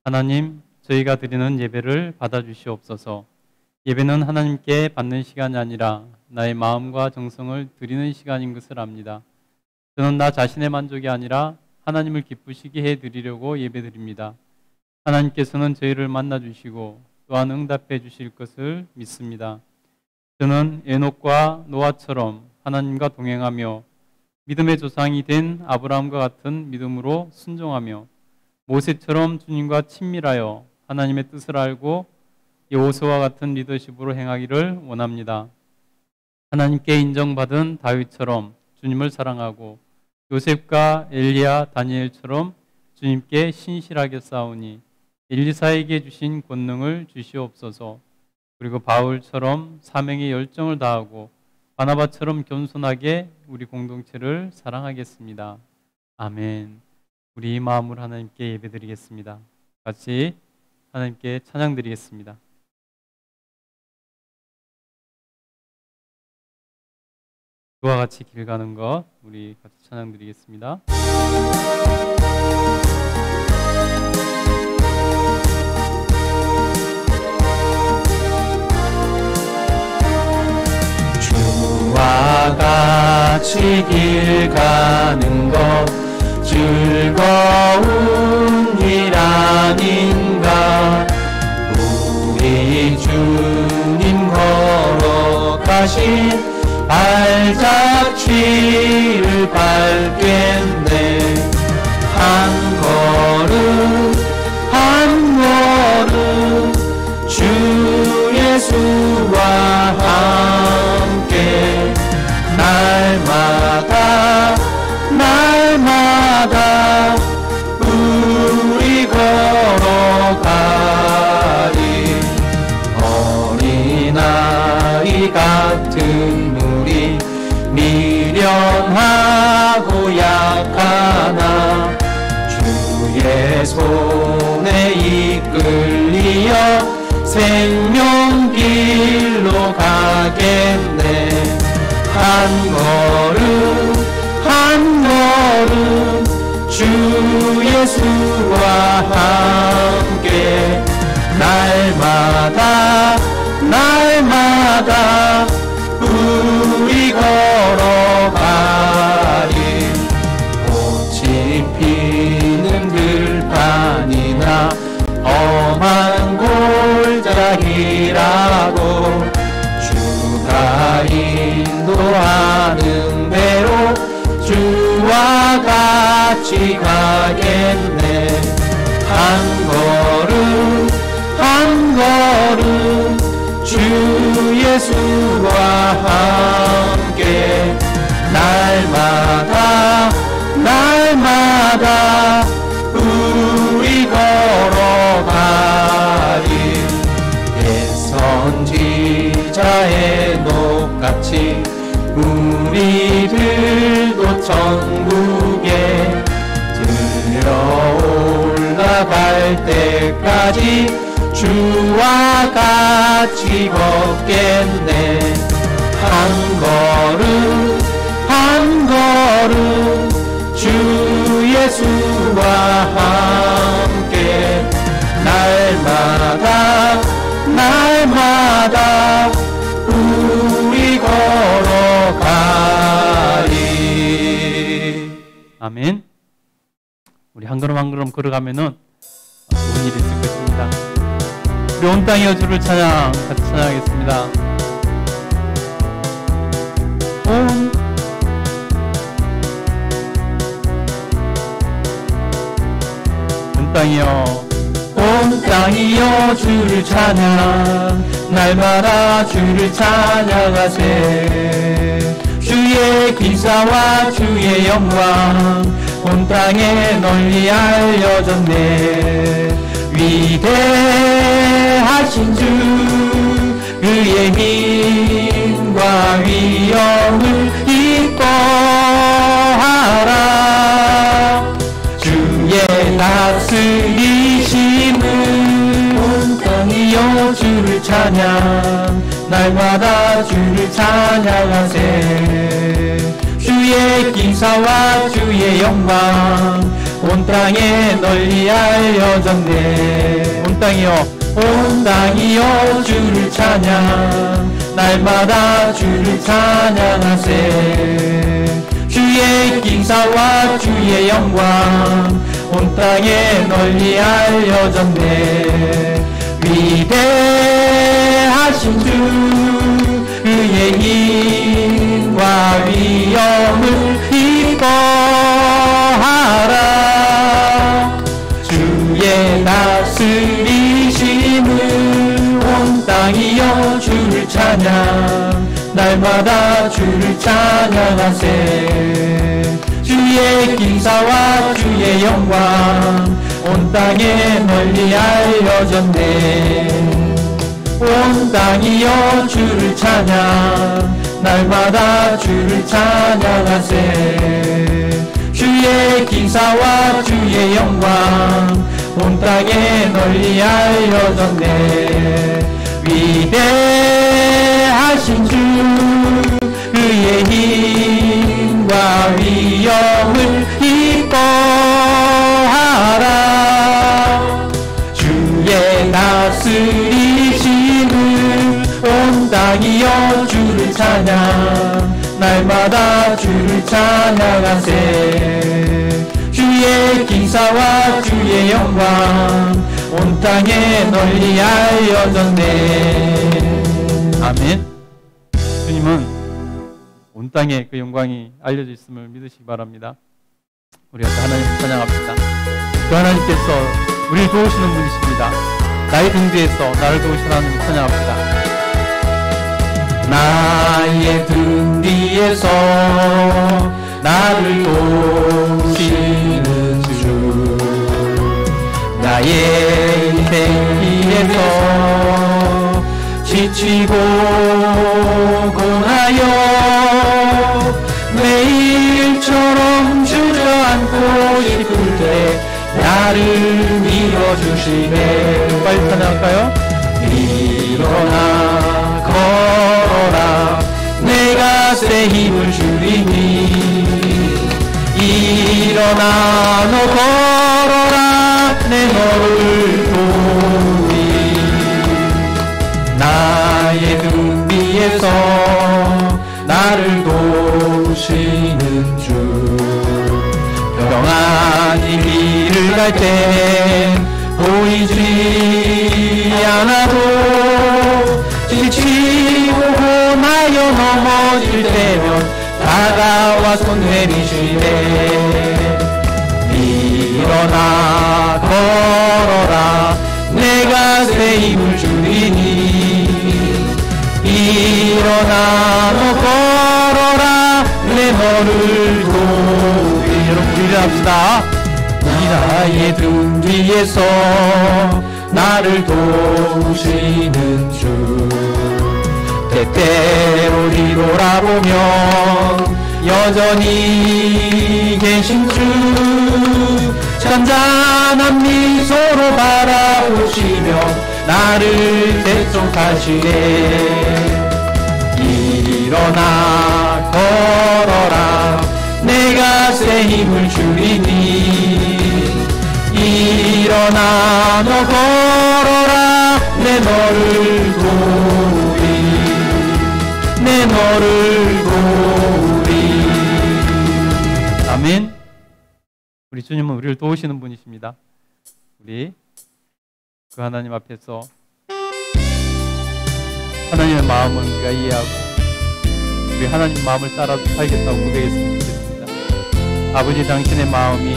하나님, 저희가 드리는 예배를 받아주시옵소서. 예배는 하나님께 받는 시간이 아니라 나의 마음과 정성을 드리는 시간인 것을 압니다. 저는 나 자신의 만족이 아니라 하나님을 기쁘시게 해드리려고 예배드립니다. 하나님께서는 저희를 만나주시고 또한 응답해 주실 것을 믿습니다. 저는 에녹과 노아처럼 하나님과 동행하며 믿음의 조상이 된 아브라함과 같은 믿음으로 순종하며 모세처럼 주님과 친밀하여 하나님의 뜻을 알고 여호수아와 같은 리더십으로 행하기를 원합니다. 하나님께 인정받은 다윗처럼 주님을 사랑하고 요셉과 엘리야, 다니엘처럼 주님께 신실하게 싸우니 엘리사에게 주신 권능을 주시옵소서. 그리고 바울처럼 사명의 열정을 다하고 바나바처럼 겸손하게 우리 공동체를 사랑하겠습니다. 아멘. 우리 이 마음으로 하나님께 예배드리겠습니다. 같이 하나님께 찬양드리겠습니다. 그와 같이 길 가는 것 우리 같이 찬양드리겠습니다. 주와 같이 길 가는 것 즐거운 일 아닌가. 우리 주님 걸어가신 발자취를 밟겠네. 한 걸음 한 걸음 주 예수와 함께 날마다 날마다 우리 걸어가리. 어린아이 같은 우리 미련하고 약하나 주의 손에 이끌리어 생명길로 가겠네. 한 걸음 한 걸음 주 예수와 함께 날마다 날마다 우리 걸어가리. 꽃이 피는 들판이나 험한 골짜기라도 주가 인도하는 대로 주와 같이 가겠네. 한 걸음 한 걸음 주 예수와 함께 날마다 날마다 우리 걸어가리. 예선지자의 녹같이 우리들도 천국에 들어 올라갈 때까지 주와 같이 걷겠네. 한 걸음 한 걸음 주 예수와 함께 날마다 날마다 우리 걸어가리. 아멘. 우리 한 걸음 한 걸음 걸어가면은 좋은 일이 있을 것입니다. 우리 온 땅의 주를 찬양 같이 찬양하겠습니다. 온 땅이여 온 땅이여 주를 찬양. 날마다 주를 찬양하세. 주의 기사와 주의 영광 온 땅에 널리 알려졌네. 위대하신 주 그의 힘과 위엄을 기뻐하라. 주의 다스리심은 온 땅이여 주를 찬양. 날마다 주를 찬양하세. 주의 기사와 주의 영광 온 땅에 널리 알려졌네. 온 땅이여, 온 땅이여 주를 찬양, 날마다 주를 찬양하세. 주의 기사와 주의 영광 온 땅에 널리 알려졌네. 위대하신 주, 그의 힘과 위엄을 기뻐하라. 주의 다스리심을 온 땅이여 주를 찬양, 날마다 주를 찬양하세. 주의 기사와 주의 영광 온 땅에 널리 알려졌네. 온 땅이여 주를 찬양, 날마다 주를 찬양하세. 주의 기사와 주의 영광 온 땅에 널리 알려졌네. 위대하신 주, 그의 힘과 위엄을 기뻐하라. 주의 다스리심을 온 땅이여 주를 찬양, 날마다 주를 찬양하세. 주의 기사와 주의 영광 온 땅에 널리 알려졌네. 아멘. 주님은 온 땅에 그 영광이 알려져 있음을 믿으시기 바랍니다. 우리 하나님을 찬양합시다. 그 하나님께서 우리를 도우시는 분이십니다. 나의 등 뒤에서 나를 도우시는 하나님을 찬양합시다. 나의 등 뒤에서 나를 도우시는 주, 나의 인생 길에서 지치고 고나여 매일처럼 주저앉고 싶을 때 나를 밀어주시네. 빨리 찬양할까요? 일어나 걸어라, 내가 새 힘을 주리니. 일어나 너 걸어라, 내 너를 도우리. 나의 등 위에서 나를 도우시는 주, 평안히 길을 갈 땐 보이지 않아도 지치고 고나여 넘어질 때면 다가와 손 내미시네. 일어나 걸어라, 내가 새 힘을 주리니. 일어나 너 걸어라, 내 너를 도우리. 여러분 우리 합시다. 나의 등 뒤에서 나를 도우시는 주, 때때로 뒤돌아보면 여전히 계신 주, 잔잔한 미소로 바라보시며 나를 대속하시네. 일어나 걸어라, 내가 새 힘을 주리니. 일어나 너 걸어라, 내 너를 도우리. 내 너를 도우리. 아멘. 우리 주님은 우리를 도우시는 분이십니다. 우리 그 하나님 앞에서 하나님의 마음을 우리가 이해하고 우리 하나님 마음을 따라 살겠다고 고백했으면 좋겠습니다. 아버지, 당신의 마음이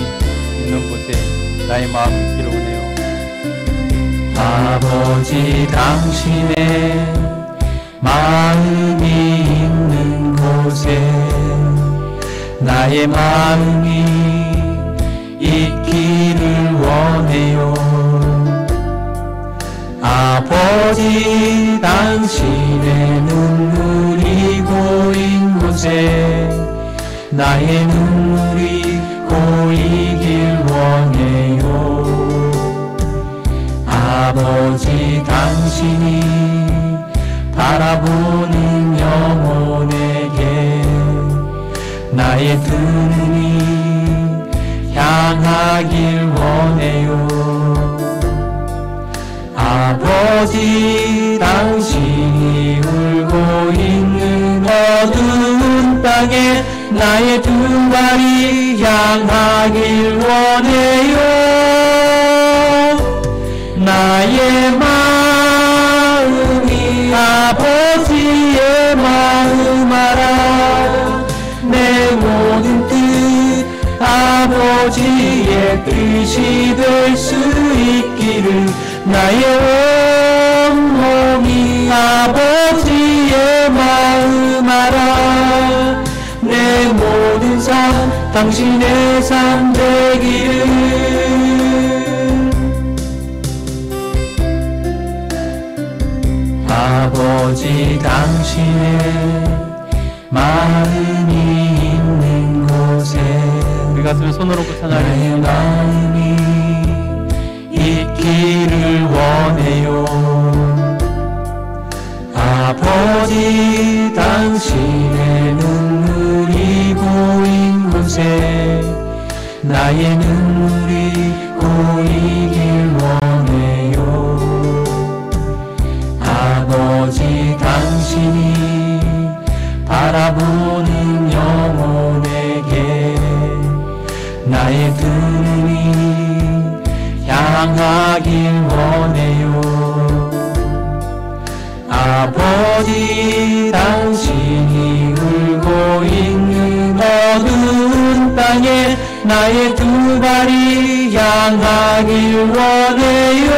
있는 곳에 나의 마음을 기록하네요. 아버지, 당신의 마음이 있는 곳에 나의 마음이 있기를 원해요. 아버지, 당신의 눈물이 고인 곳에 나의 눈물이 고이길 원해요. 아버지, 당신이 바라보는 영혼에게 나의 두 눈이 향 향하길 원해요. 아버지, 당신이 울고 있는 어두운 땅에 나의 두 발이 향하길 원해요. 나의 마음이 아버지의 마음 알아. 내 모든 뜻 아버지의 뜻이 될 수 있기를. 나의 온몸이 아버지의 마음 알아. 내 모든 삶 당신의 삶 되기를. 아버지, 당신의 마음이 있는 곳에 우리 가슴에 손을 얹고 나의 찬양하겠습니다. 마음이 있기를 원해요. 아버지, 당신의 눈물이 보인 곳에 나의 눈물이 보이길 원해요. 아버지, 당신이 바라보는 영혼에게 나의 두 눈이 향하길 원해요. 아버지, 당신이 울고 있는 어두운 땅에 나의 두 발이 향하길 원해요.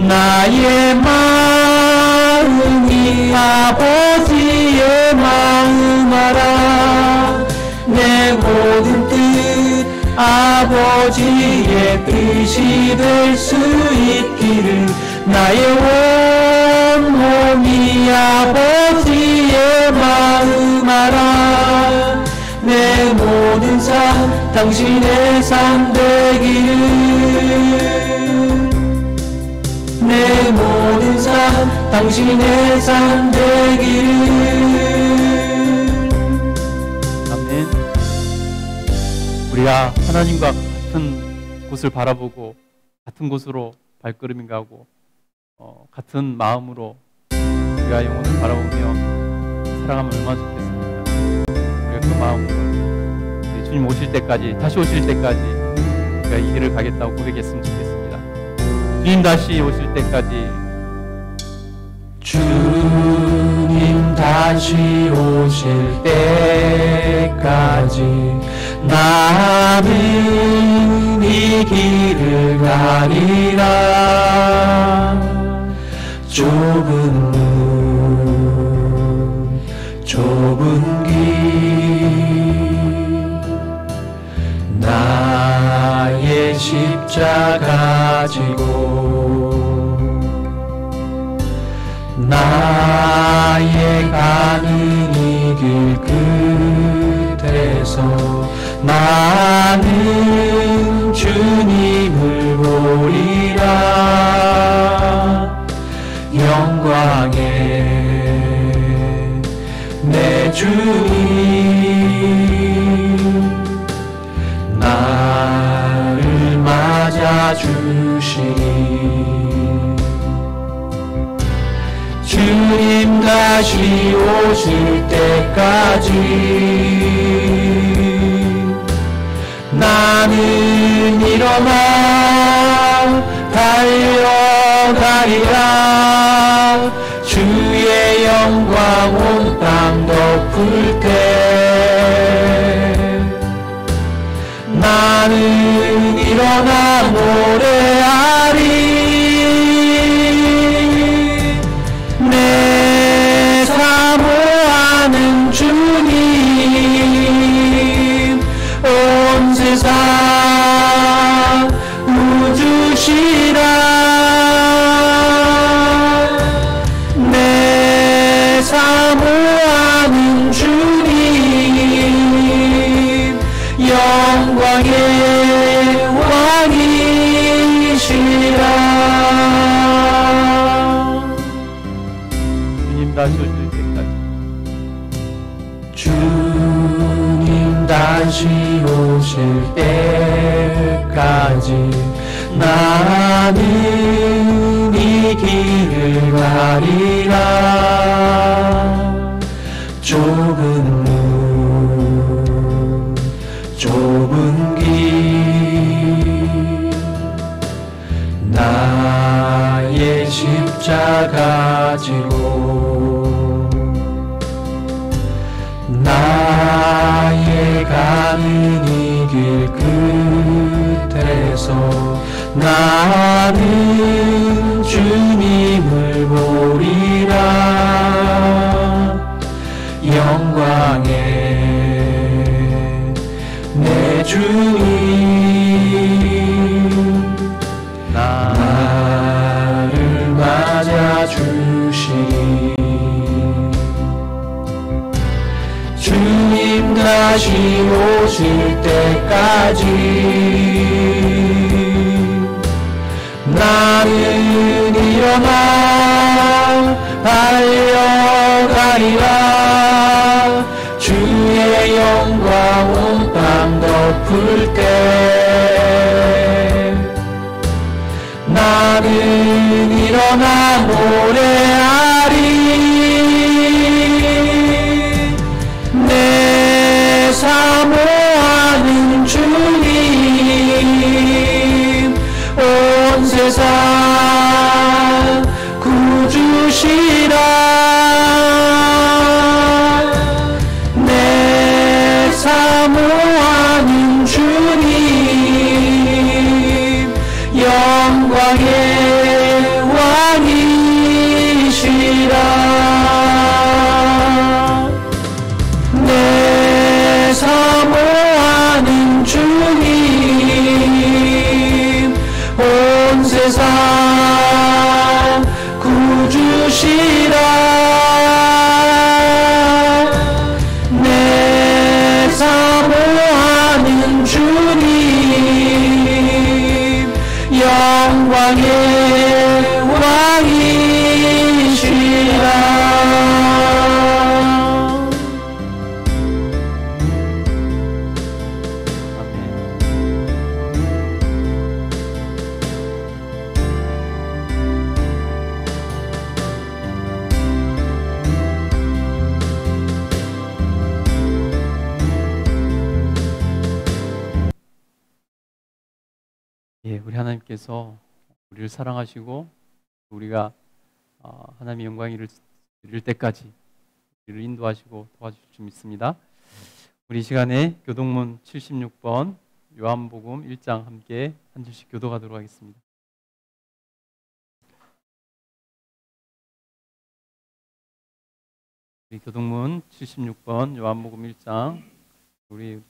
나의 마음이 아버지의 마음 알아. 내 모든 뜻 아버지의 뜻이 될 수 있기를. 나의 온몸이 아버지의 마음 알아. 내 모든 삶 당신의 삶 되기를. 내 모든 삶 당신의 삶 되기를. 아멘. 우리가 하나님과 같은 곳을 바라보고 같은 곳으로 발걸음이 가고 같은 마음으로 우리가 영혼을 바라보며 살아가면 얼마나 좋겠습니까? 우리가 그 마음으로 우리 주님 오실 때까지, 다시 오실 때까지 우리가 이 길을 가겠다고 고백했으면 좋겠습니다. 주님 다시 오실 때까지, 주님 다시 오실 때까지 나는 이 길을 가리라. 좁은 눈, 좁은 길, 나의 십자가 지고 나의 가는 이 길 끝에서 나는 주님을 보리라. 영광의 내 주님 나를 맞아주시니. 주님 다시 오실 때까지 나는 일어나 달려가리라. 주의 영광 온 땅 덮을 때 나는 일어나 노래하리. 내 사모하는 주님 온 세상 우주시라. 내 사모하는 주님 영광의 왕이시라. 주님 다시 오실 때까지, 주님 다시 나는 이 길을 가리라. 좁은 문 좁은 길 나의 십자가 지고 나의 가는 이 길 끝에서 나는 주님을 보리라. 영광의 내 주님 나를 맞아주시리. 주님 다시 오실 때까지 나는 일어나 달려가리라. 주의 영광 온 땅 덮을 때 나는 일어나 노래하리. 내 사모하는 주님 온 세상 구주시라. 내 사모하는 주님 영광의 왕이시라. 내 사모하는 주님 온 세상 구주시라. 내 사모하는 주님 영광의 왕이시라. 예, 우리 하나님께서 우리를 사랑하시고 우리가 하나님의 영광을 이룰 때까지 우리를 인도하시고 도와주실 줄 믿습니다. 우리 이 시간에 교동문 76번 요한복음 1장 함께 한 절씩 교도하도록 하겠습니다. 우리 교동문 76번 요한복음 1장 우리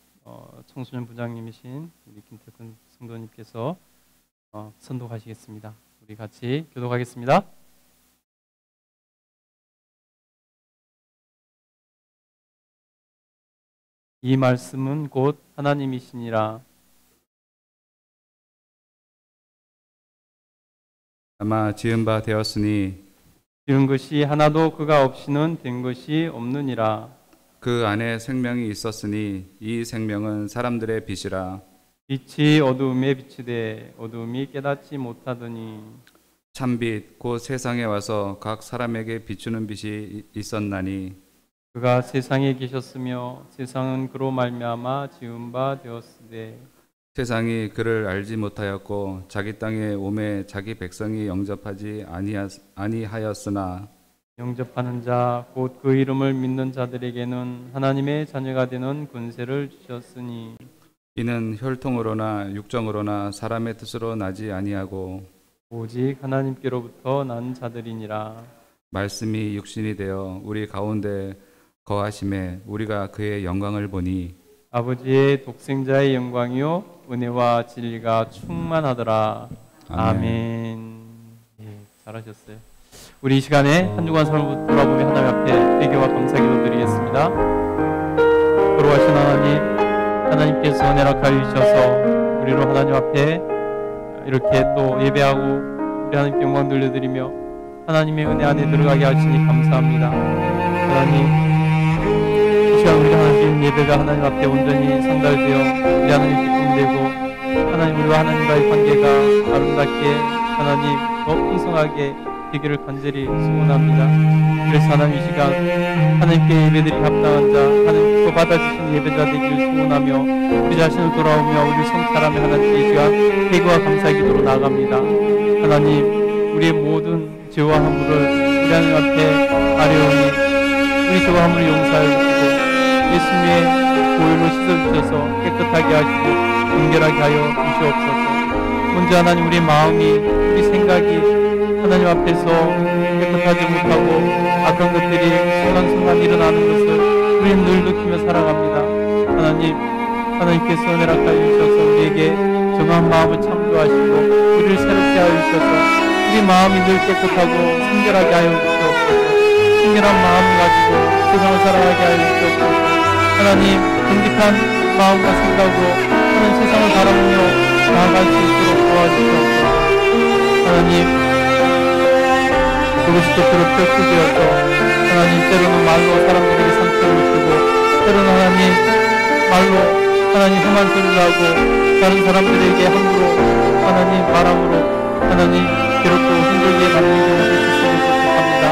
청소년 부장님이신 우리 김태근 성도님께서 선독하시겠습니다. 우리 같이 교독하겠습니다. 이 말씀은 곧 하나님이시니라. 아마 지은 바 되었으니 지은 것이 하나도 그가 없이는 된 것이 없느니라. 그 안에 생명이 있었으니 이 생명은 사람들의 빛이라. 빛이 어두움에 비치되 어두움이 깨닫지 못하더니 참빛 곧 세상에 와서 각 사람에게 비추는 빛이 있었나니 그가 세상에 계셨으며 세상은 그로 말미암아 지은 바 되었으되 세상이 그를 알지 못하였고 자기 땅에 오매 자기 백성이 영접하지 아니하였으나 영접하는 자 곧 그 이름을 믿는 자들에게는 하나님의 자녀가 되는 권세를 주셨으니 이는 혈통으로나 육정으로나 사람의 뜻으로 나지 아니하고 오직 하나님께로부터 난 자들이니라. 말씀이 육신이 되어 우리 가운데 거하심에 우리가 그의 영광을 보니 아버지의 독생자의 영광이요 은혜와 진리가 충만하더라. 아멘. 예, 잘하셨어요. 우리 이 시간에 한 주간 삶을 돌아보며 하나님 앞에 회개와 감사 기도 드리겠습니다. 걸어가신 하나님께서 은혜락하여 주셔서 우리로 하나님 앞에 이렇게 또 예배하고 우리 하나님께 영광 돌려드리며 하나님의 은혜 안에 들어가게 하시니 감사합니다. 하나님, 이 시간 우리 하나님 예배가 하나님 앞에 온전히 상달되어 우리 하나님 기쁨되고 하나님 우리와 하나님과의 관계가 아름답게 하나님 더 풍성하게 되기를 간절히 소원합니다. 그래서 하나님 이 시간 하나님께 예배드리기 합당한 자 하나님 기뻐 받아주신 예배자 되기를 소원하며 우리 자신을 돌아오며 우리 성찰하며 하나님께 이 시간 회개와 감사의 기도로 나아갑니다. 하나님 우리의 모든 죄와 허물을 우리 하나님 앞에 아뢰오니 우리 죄와 허물을 용서하여 주시고 예수님의 보혈로 씻어주셔서 깨끗하게 하시고 정결하게 하여 주시옵소서. 먼저 하나님 우리 마음이 우리 생각이 하나님 앞에서 깨끗하지 못하고 악한 것들이 순간순간 일어나는 것을 우리는 늘 느끼며 살아갑니다. 하나님께서 은혜락하여 주셔서 우리에게 정한 마음을 창조하시고 우리를 새롭게 하여 주셔서 우리 마음이 늘 깨끗하고 순결하게 하여 주시옵소서. 순결한 마음을 가지고 세상을 살아가게 하여 주시옵소서. 하나님 정직한 마음과 생각으로 하나님 세상을 바라보며 나아갈 수 있도록 도와주시옵소서. 하나님 그것이 겉으로 펼쳐지어서 하나님 때로는 말로 사람들에게 상처를 주고 때로는 하나님 말로 하나님 험한 소리를 하고 다른 사람들에게 함부로 하나님 바람으로 하나님 괴롭고 힘들게 만드는 경우도 있을 수 있습니다.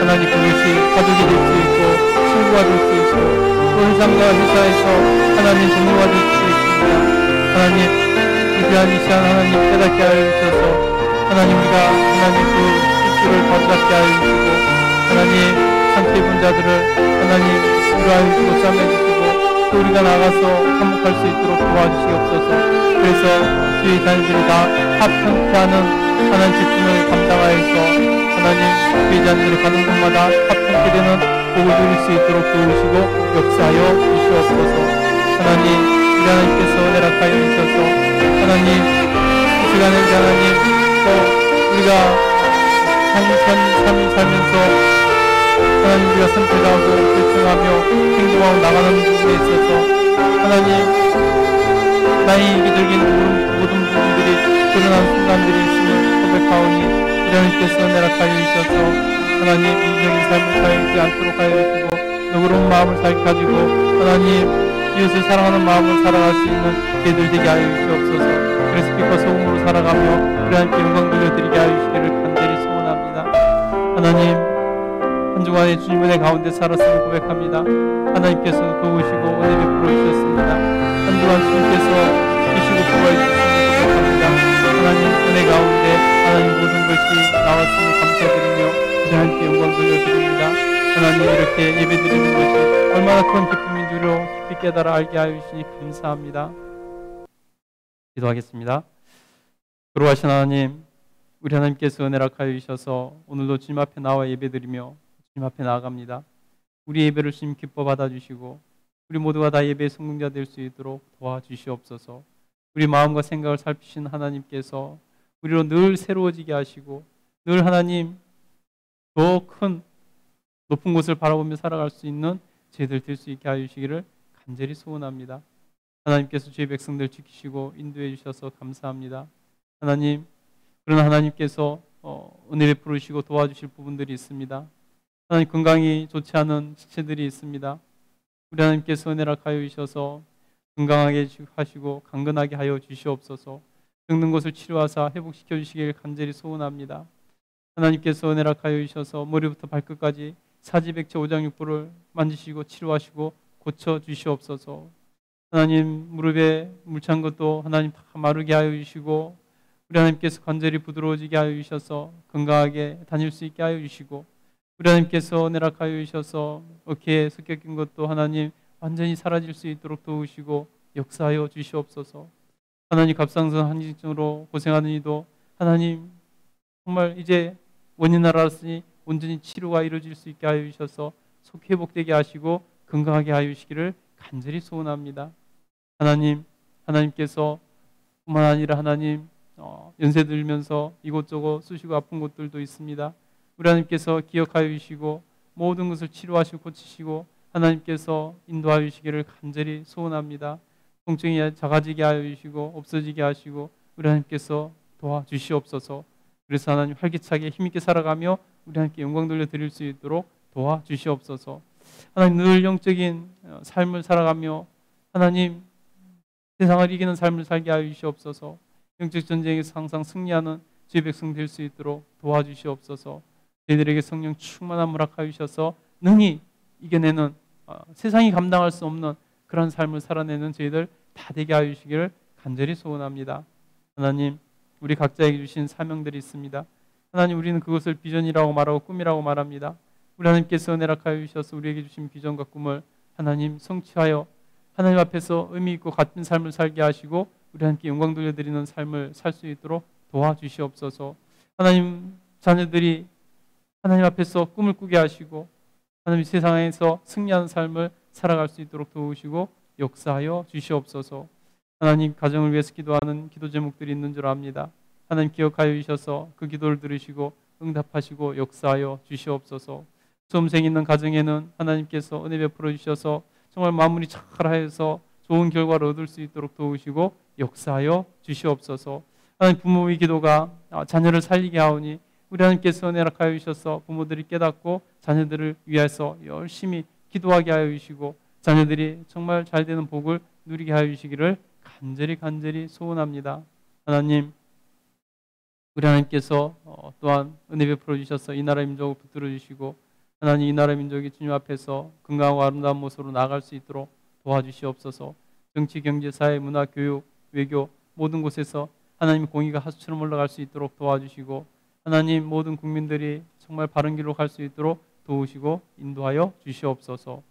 하나님 그것이 가족이 될 수 있고 친구가 될 수 있고 또 회사과 회사에서 하나님 동료가 될 수 있습니다. 하나님 위대한 이 시간 하나님 깨닫게 하여 주셔서 하나님 우리가 하나님 그 를 바로잡게 하여 주시고 하나님 상처 입은 자들을 하나님 위로하여 주시고 싸매 주시고 또 우리가 나가서 한복할 수 있도록 도와주시옵소서. 그래서 주의 자녀들이 다 합평케 하는 하나님 직분을 감당하여서 하나님 주의 자녀들이 가는 곳마다 합평케 되는 복을 누릴 수 있도록 도우시고 역사하여 주시옵소서. 하나님 우리 하나님께서 은혜락하여 주셔서 하나님 이 시간에 하나님 또 우리가 삶을 살면서 하나님 우리가 선택하고 결정하며 행동하고 나가는 부분에 있어서 하나님 나의 이기적인 모든 부분들이 드러난 순간들이 있음을 고백하오니 우리 하나님께서 은혜락하여 주셔서 하나님 이기적인 삶을 살지 않도록 하여 주시고 너그러운 마음을 잘 가지고 하나님 이웃을 사랑하는 마음을 살아갈 수 있는 죄들 되게 하여 주시옵소서. 그래서 빛과 소금으로 살아가며 우리 하나님께 영광 돌려드리게 하여 주시기를 간절히 소원합니다. 하나님 한 주간의 주님 은혜 가운데 살았음을 고백합니다. 하나님께서 도우시고 은혜 베풀어 주셨습니다. 한 주간 주님께서 지키시고 보호해 주셨음을 고백합니다. 하나님 은혜 가운데 하나님 모든 것이 나왔음을 감사드리며 우리 하나님께 영광 돌려드립니다. 하나님 이렇게 예배드리는 것이 얼마나 큰 기쁨인 줄로 깊이 깨달아 알게 하여 주시니 감사합니다. 기도하겠습니다. 거룩하신 하나님 우리 하나님께서 은혜락하여 주셔서 오늘도 주님 앞에 나와 예배드리며 주님 앞에 나아갑니다. 우리 예배를 주님 기뻐 받아주시고 우리 모두가 다 예배의 성공자 될 수 있도록 도와주시옵소서. 우리 마음과 생각을 살피신 하나님께서 우리로 늘 새로워지게 하시고 늘 하나님 더 큰 높은 곳을 바라보며 살아갈 수 있는 저희들 될 수 있게 하여 주시기를 간절히 소원합니다. 하나님께서 주의 백성들 지키시고 인도해 주셔서 감사합니다. 하나님 그러나 하나님께서 은혜 베풀으시고 도와주실 부분들이 있습니다. 하나님 건강이 좋지 않은 지체들이 있습니다. 우리 하나님께서 은혜락하여 주셔서 건강하게 하시고 강건하게 하여 주시옵소서. 죽는 것을 치료하사 회복시켜 주시길 간절히 소원합니다. 하나님께서 은혜락하여 주셔서 머리부터 발끝까지 사지백체 오장육부를 만지시고 치료하시고 고쳐 주시옵소서. 하나님 무릎에 물 찬 것도 하나님 다 마르게 하여 주시고 우리 하나님께서 관절이 부드러워지게 하여 주셔서 건강하게 다닐 수 있게 하여 주시고 우리 하나님께서 은혜락하여 주셔서 어깨에 섞여 것도 하나님 완전히 사라질 수 있도록 도우시고 역사하여 주시옵소서. 하나님 갑상선 한증으로 고생하는 이도 하나님 정말 이제 원인 알았으니 온전히 치료가 이루어질 수 있게 하여 주셔서 속히 회복되게 하시고 건강하게 하여 주시기를 간절히 소원합니다. 하나님께서 뿐만 아니라 하나님 연세 들면서 이곳저곳 쑤시고 아픈 곳들도 있습니다. 우리 하나님께서 기억하여 주시고 모든 것을 치료하시고 고치시고 하나님께서 인도하여 주시기를 간절히 소원합니다. 통증이 작아지게 하여 주시고 없어지게 하시고 우리 하나님께서 도와주시옵소서. 그래서 하나님 활기차게 힘있게 살아가며 우리 하나님께 영광 돌려드릴 수 있도록 도와주시옵소서. 하나님 늘 영적인 삶을 살아가며 하나님 세상을 이기는 삶을 살게 하여 주시옵소서. 영적 전쟁에서 항상 승리하는 주의 백성 될 수 있도록 도와주시옵소서. 저희들에게 성령 충만한 허락하여 주셔서 능히 이겨내는 세상이 감당할 수 없는 그런 삶을 살아내는 저희들 다 되게 하여 주시기를 간절히 소원합니다. 하나님, 우리 각자에게 주신 사명들이 있습니다. 하나님, 우리는 그것을 비전이라고 말하고 꿈이라고 말합니다. 우리 하나님께서 은혜 허락하여 주셔서 우리에게 주신 비전과 꿈을 하나님 성취하여 하나님 앞에서 의미 있고 같은 삶을 살게 하시고 우리 하나님께 영광 돌려드리는 삶을 살 수 있도록 도와주시옵소서. 하나님, 자녀들이 하나님 앞에서 꿈을 꾸게 하시고 하나님 세상에서 승리하는 삶을 살아갈 수 있도록 도우시고 역사하여 주시옵소서. 하나님, 가정을 위해서 기도하는 기도 제목들이 있는 줄 압니다. 하나님 기억하여 주셔서 그 기도를 들으시고 응답하시고 역사하여 주시옵소서. 수험생 있는 가정에는 하나님께서 은혜 베풀어 주셔서 정말 마무리 잘하여서 좋은 결과를 얻을 수 있도록 도우시고 역사하여 주시옵소서. 하나님, 부모의 기도가 자녀를 살리게 하오니 우리 하나님께서 은혜 허락하여 주셔서 부모들이 깨닫고 자녀들을 위해서 열심히 기도하게 하여 주시고 자녀들이 정말 잘 되는 복을 누리게 하여 주시기를 간절히 소원합니다. 하나님, 우리 하나님께서 또한 은혜 베풀어 주셔서 이 나라 민족을 붙들어 주시고 하나님, 이 나라 민족이 주님 앞에서 건강하고 아름다운 모습으로 나아갈 수 있도록 도와주시옵소서. 정치, 경제, 사회, 문화, 교육, 외교 모든 곳에서 하나님 공의가 하수처럼 올라갈 수 있도록 도와주시고 하나님, 모든 국민들이 정말 바른 길로 갈 수 있도록 도우시고 인도하여 주시옵소서.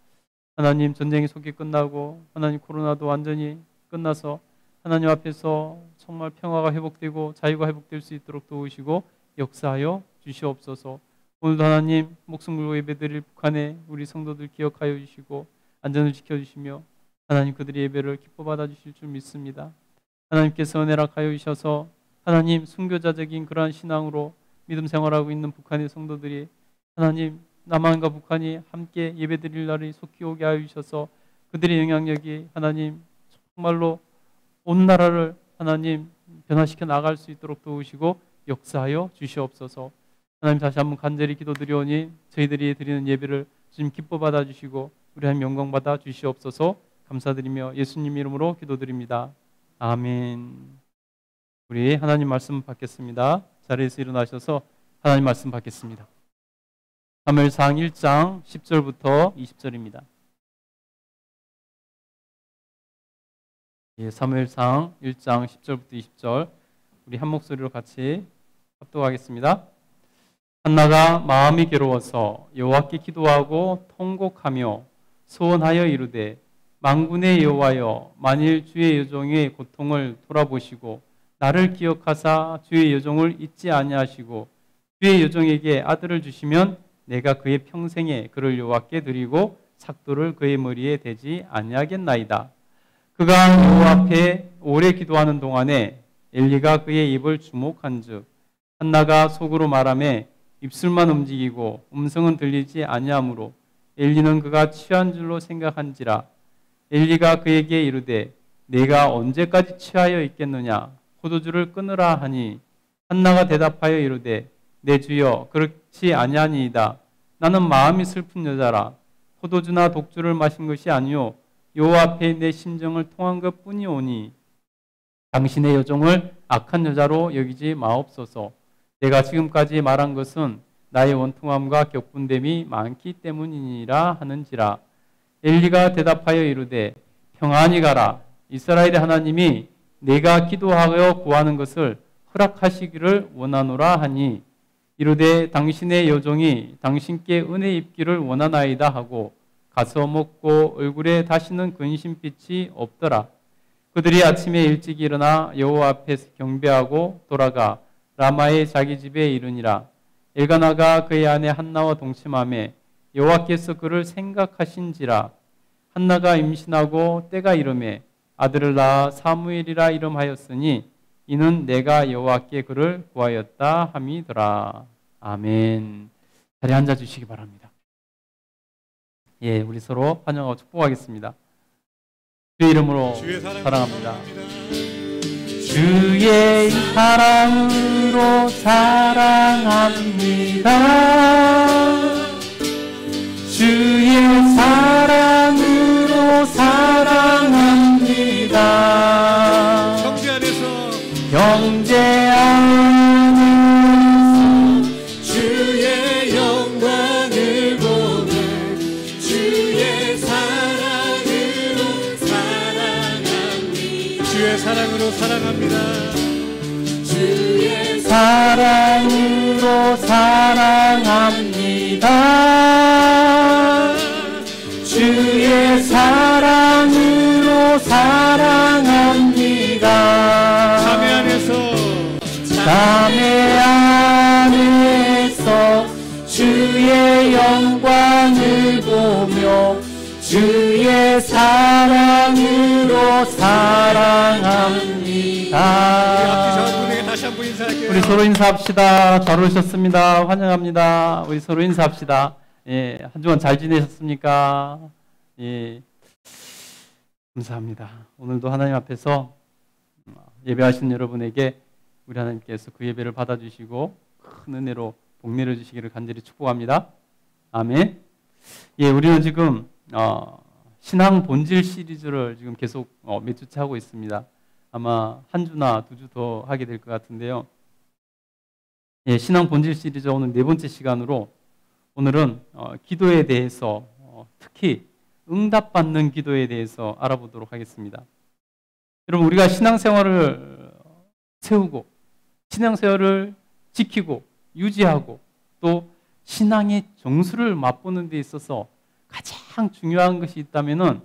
하나님, 전쟁이 속히 끝나고 하나님 코로나도 완전히 끝나서 하나님 앞에서 정말 평화가 회복되고 자유가 회복될 수 있도록 도우시고 역사하여 주시옵소서. 오늘도 하나님, 목숨 걸고 예배드릴 북한의 우리 성도들 기억하여 주시고 안전을 지켜주시며 하나님, 그들의 예배를 기뻐 받아주실 줄 믿습니다. 하나님께서 은혜 허락하여 주셔서 하나님, 순교자적인 그러한 신앙으로 믿음 생활하고 있는 북한의 성도들이 하나님, 남한과 북한이 함께 예배드릴 날이 속히 오게 하여 주셔서 그들의 영향력이 하나님 정말로 온 나라를 하나님 변화시켜 나갈 수 있도록 도우시고 역사하여 주시옵소서. 하나님, 다시 한번 간절히 기도드리오니 저희들이 드리는 예배를 주님 기뻐 받아주시고 우리 하나님 영광 받아 주시옵소서. 감사드리며 예수님 이름으로 기도드립니다. 아멘. 우리 하나님 말씀 받겠습니다. 자리에서 일어나셔서 하나님 말씀 받겠습니다. 사무엘상 1장 10절부터 20절입니다. 사무엘상 1장 10절부터 20절 우리 한 목소리로 같이 합독하겠습니다. 한나가 마음이 괴로워서 여호와께 기도하고 통곡하며 소원하여 이르되 만군의 여호와여, 만일 주의 여종의 고통을 돌아보시고 나를 기억하사 주의 여종을 잊지 아니하시고 주의 여종에게 아들을 주시면 내가 그의 평생에 그를 여호와께 드리고 삭도를 그의 머리에 대지 아니하겠나이다. 그가 여호와 앞에 오래 기도하는 동안에 엘리가 그의 입을 주목한즉 한나가 속으로 말하매 입술만 움직이고 음성은 들리지 아니하므로 엘리는 그가 취한 줄로 생각한지라. 엘리가 그에게 이르되 내가 언제까지 취하여 있겠느냐, 포도주를 끊으라 하니 한나가 대답하여 이르되 내 주여, 그렇지 아니하니이다. 나는 마음이 슬픈 여자라. 포도주나 독주를 마신 것이 아니요 여호와 앞에 내 심정을 통한 것뿐이오니 당신의 여종을 악한 여자로 여기지 마옵소서. 내가 지금까지 말한 것은 나의 원통함과 격분됨이 많기 때문이니라 하는지라. 엘리가 대답하여 이르되 평안히 가라. 이스라엘의 하나님이 내가 기도하여 구하는 것을 허락하시기를 원하노라 하니 이르되 당신의 여종이 당신께 은혜 입기를 원하나이다 하고 가서 먹고 얼굴에 다시는 근심빛이 없더라. 그들이 아침에 일찍 일어나 여호와 앞에서 경배하고 돌아가 라마의 자기 집에 이르니라. 엘가나가 그의 아내 한나와 동침하매 여호와께서 그를 생각하신지라. 한나가 임신하고 때가 이르매 아들을 낳아 사무엘이라 이름하였으니 이는 내가 여호와께 그를 구하였다 함이더라. 아멘. 자리에 앉아 주시기 바랍니다. 우리 서로 환영하고 축복하겠습니다. 주의 이름으로 사랑합니다. 주의 사랑으로 사랑합니다. 주의 사랑으로 사랑합니다. 자매 안에서 주의 영광을 보며 주의 사랑으로 사랑합니다. 다시 한번 인사할게요. 우리 서로 인사합시다. 잘 오셨습니다. 환영합니다. 우리 서로 인사합시다. 예, 한 주간 잘 지내셨습니까? 예, 감사합니다. 오늘도 하나님 앞에서 예배하신 여러분에게 우리 하나님께서 그 예배를 받아주시고 큰 은혜로 복 내려주시기를 간절히 축복합니다. 아멘. 예, 우리는 지금 신앙 본질 시리즈를 지금 계속 몇 주째 하고 있습니다. 아마 한 주나 두 주 더 하게 될 것 같은데요. 예, 신앙 본질 시리즈 오늘 네 번째 시간으로 오늘은 기도에 대해서 특히 응답받는 기도에 대해서 알아보도록 하겠습니다. 여러분, 우리가 신앙생활을 세우고 신앙생활을 지키고 유지하고 또 신앙의 정수를 맛보는 데 있어서 가장 중요한 것이 있다면은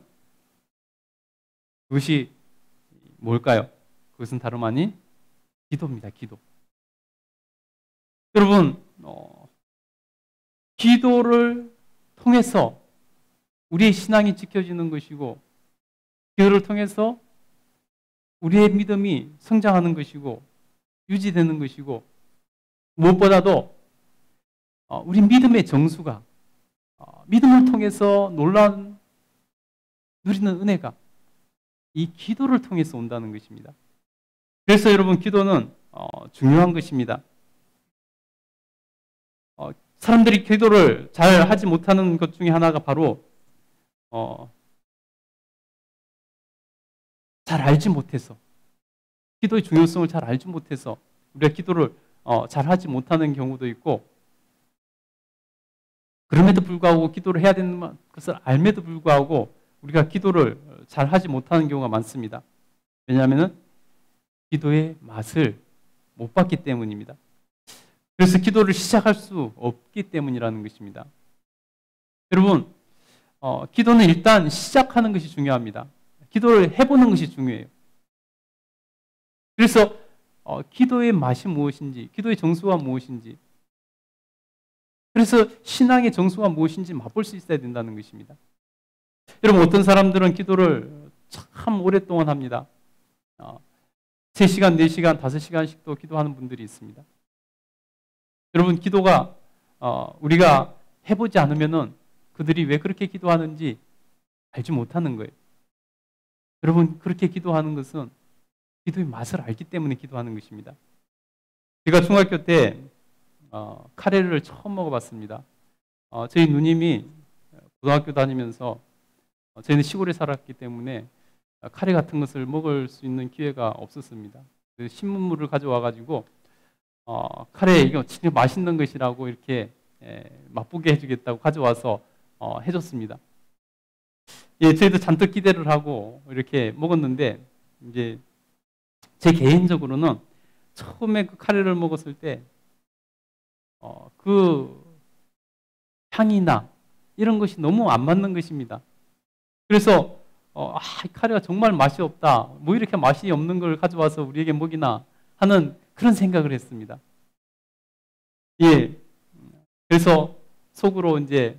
그것이 뭘까요? 그것은 다름 아닌 기도입니다. 기도. 여러분, 기도를 통해서 우리의 신앙이 지켜지는 것이고 기도를 통해서 우리의 믿음이 성장하는 것이고 유지되는 것이고 무엇보다도 우리 믿음의 정수가 믿음을 통해서 놀라운 누리는 은혜가 이 기도를 통해서 온다는 것입니다. 그래서 여러분, 기도는 중요한 것입니다. 사람들이 기도를 잘 하지 못하는 것 중에 하나가 바로 잘 알지 못해서, 기도의 중요성을 잘 알지 못해서 우리가 기도를 잘 하지 못하는 경우도 있고, 그럼에도 불구하고 기도를 해야 되는 것을 알매도 불구하고 우리가 기도를 잘 하지 못하는 경우가 많습니다. 왜냐하면 기도의 맛을 못 봤기 때문입니다. 그래서 기도를 시작할 수 없기 때문이라는 것입니다. 여러분, 기도는 일단 시작하는 것이 중요합니다. 기도를 해보는 것이 중요해요. 그래서 기도의 맛이 무엇인지, 기도의 정수가 무엇인지, 그래서 신앙의 정수가 무엇인지 맛볼 수 있어야 된다는 것입니다. 여러분, 어떤 사람들은 기도를 참 오랫동안 합니다. 3시간, 4시간, 5시간씩도 기도하는 분들이 있습니다. 여러분, 기도가 우리가 해보지 않으면은 그들이 왜 그렇게 기도하는지 알지 못하는 거예요. 여러분, 그렇게 기도하는 것은 기도의 맛을 알기 때문에 기도하는 것입니다. 제가 중학교 때 카레를 처음 먹어봤습니다. 저희 누님이 고등학교 다니면서 저희는 시골에 살았기 때문에 카레 같은 것을 먹을 수 있는 기회가 없었습니다. 그래서 신문물을 가져와가지고 카레 이거 진짜 맛있는 것이라고 이렇게 맛보게 해주겠다고 가져와서 해줬습니다. 예, 저희도 잔뜩 기대를 하고 이렇게 먹었는데, 이제 제 개인적으로는 처음에 그 카레를 먹었을 때 그 향이나 이런 것이 너무 안 맞는 것입니다. 그래서 이 카레가 정말 맛이 없다. 뭐 이렇게 맛이 없는 걸 가져와서 우리에게 먹이나 하는 그런 생각을 했습니다. 예, 그래서 속으로 이제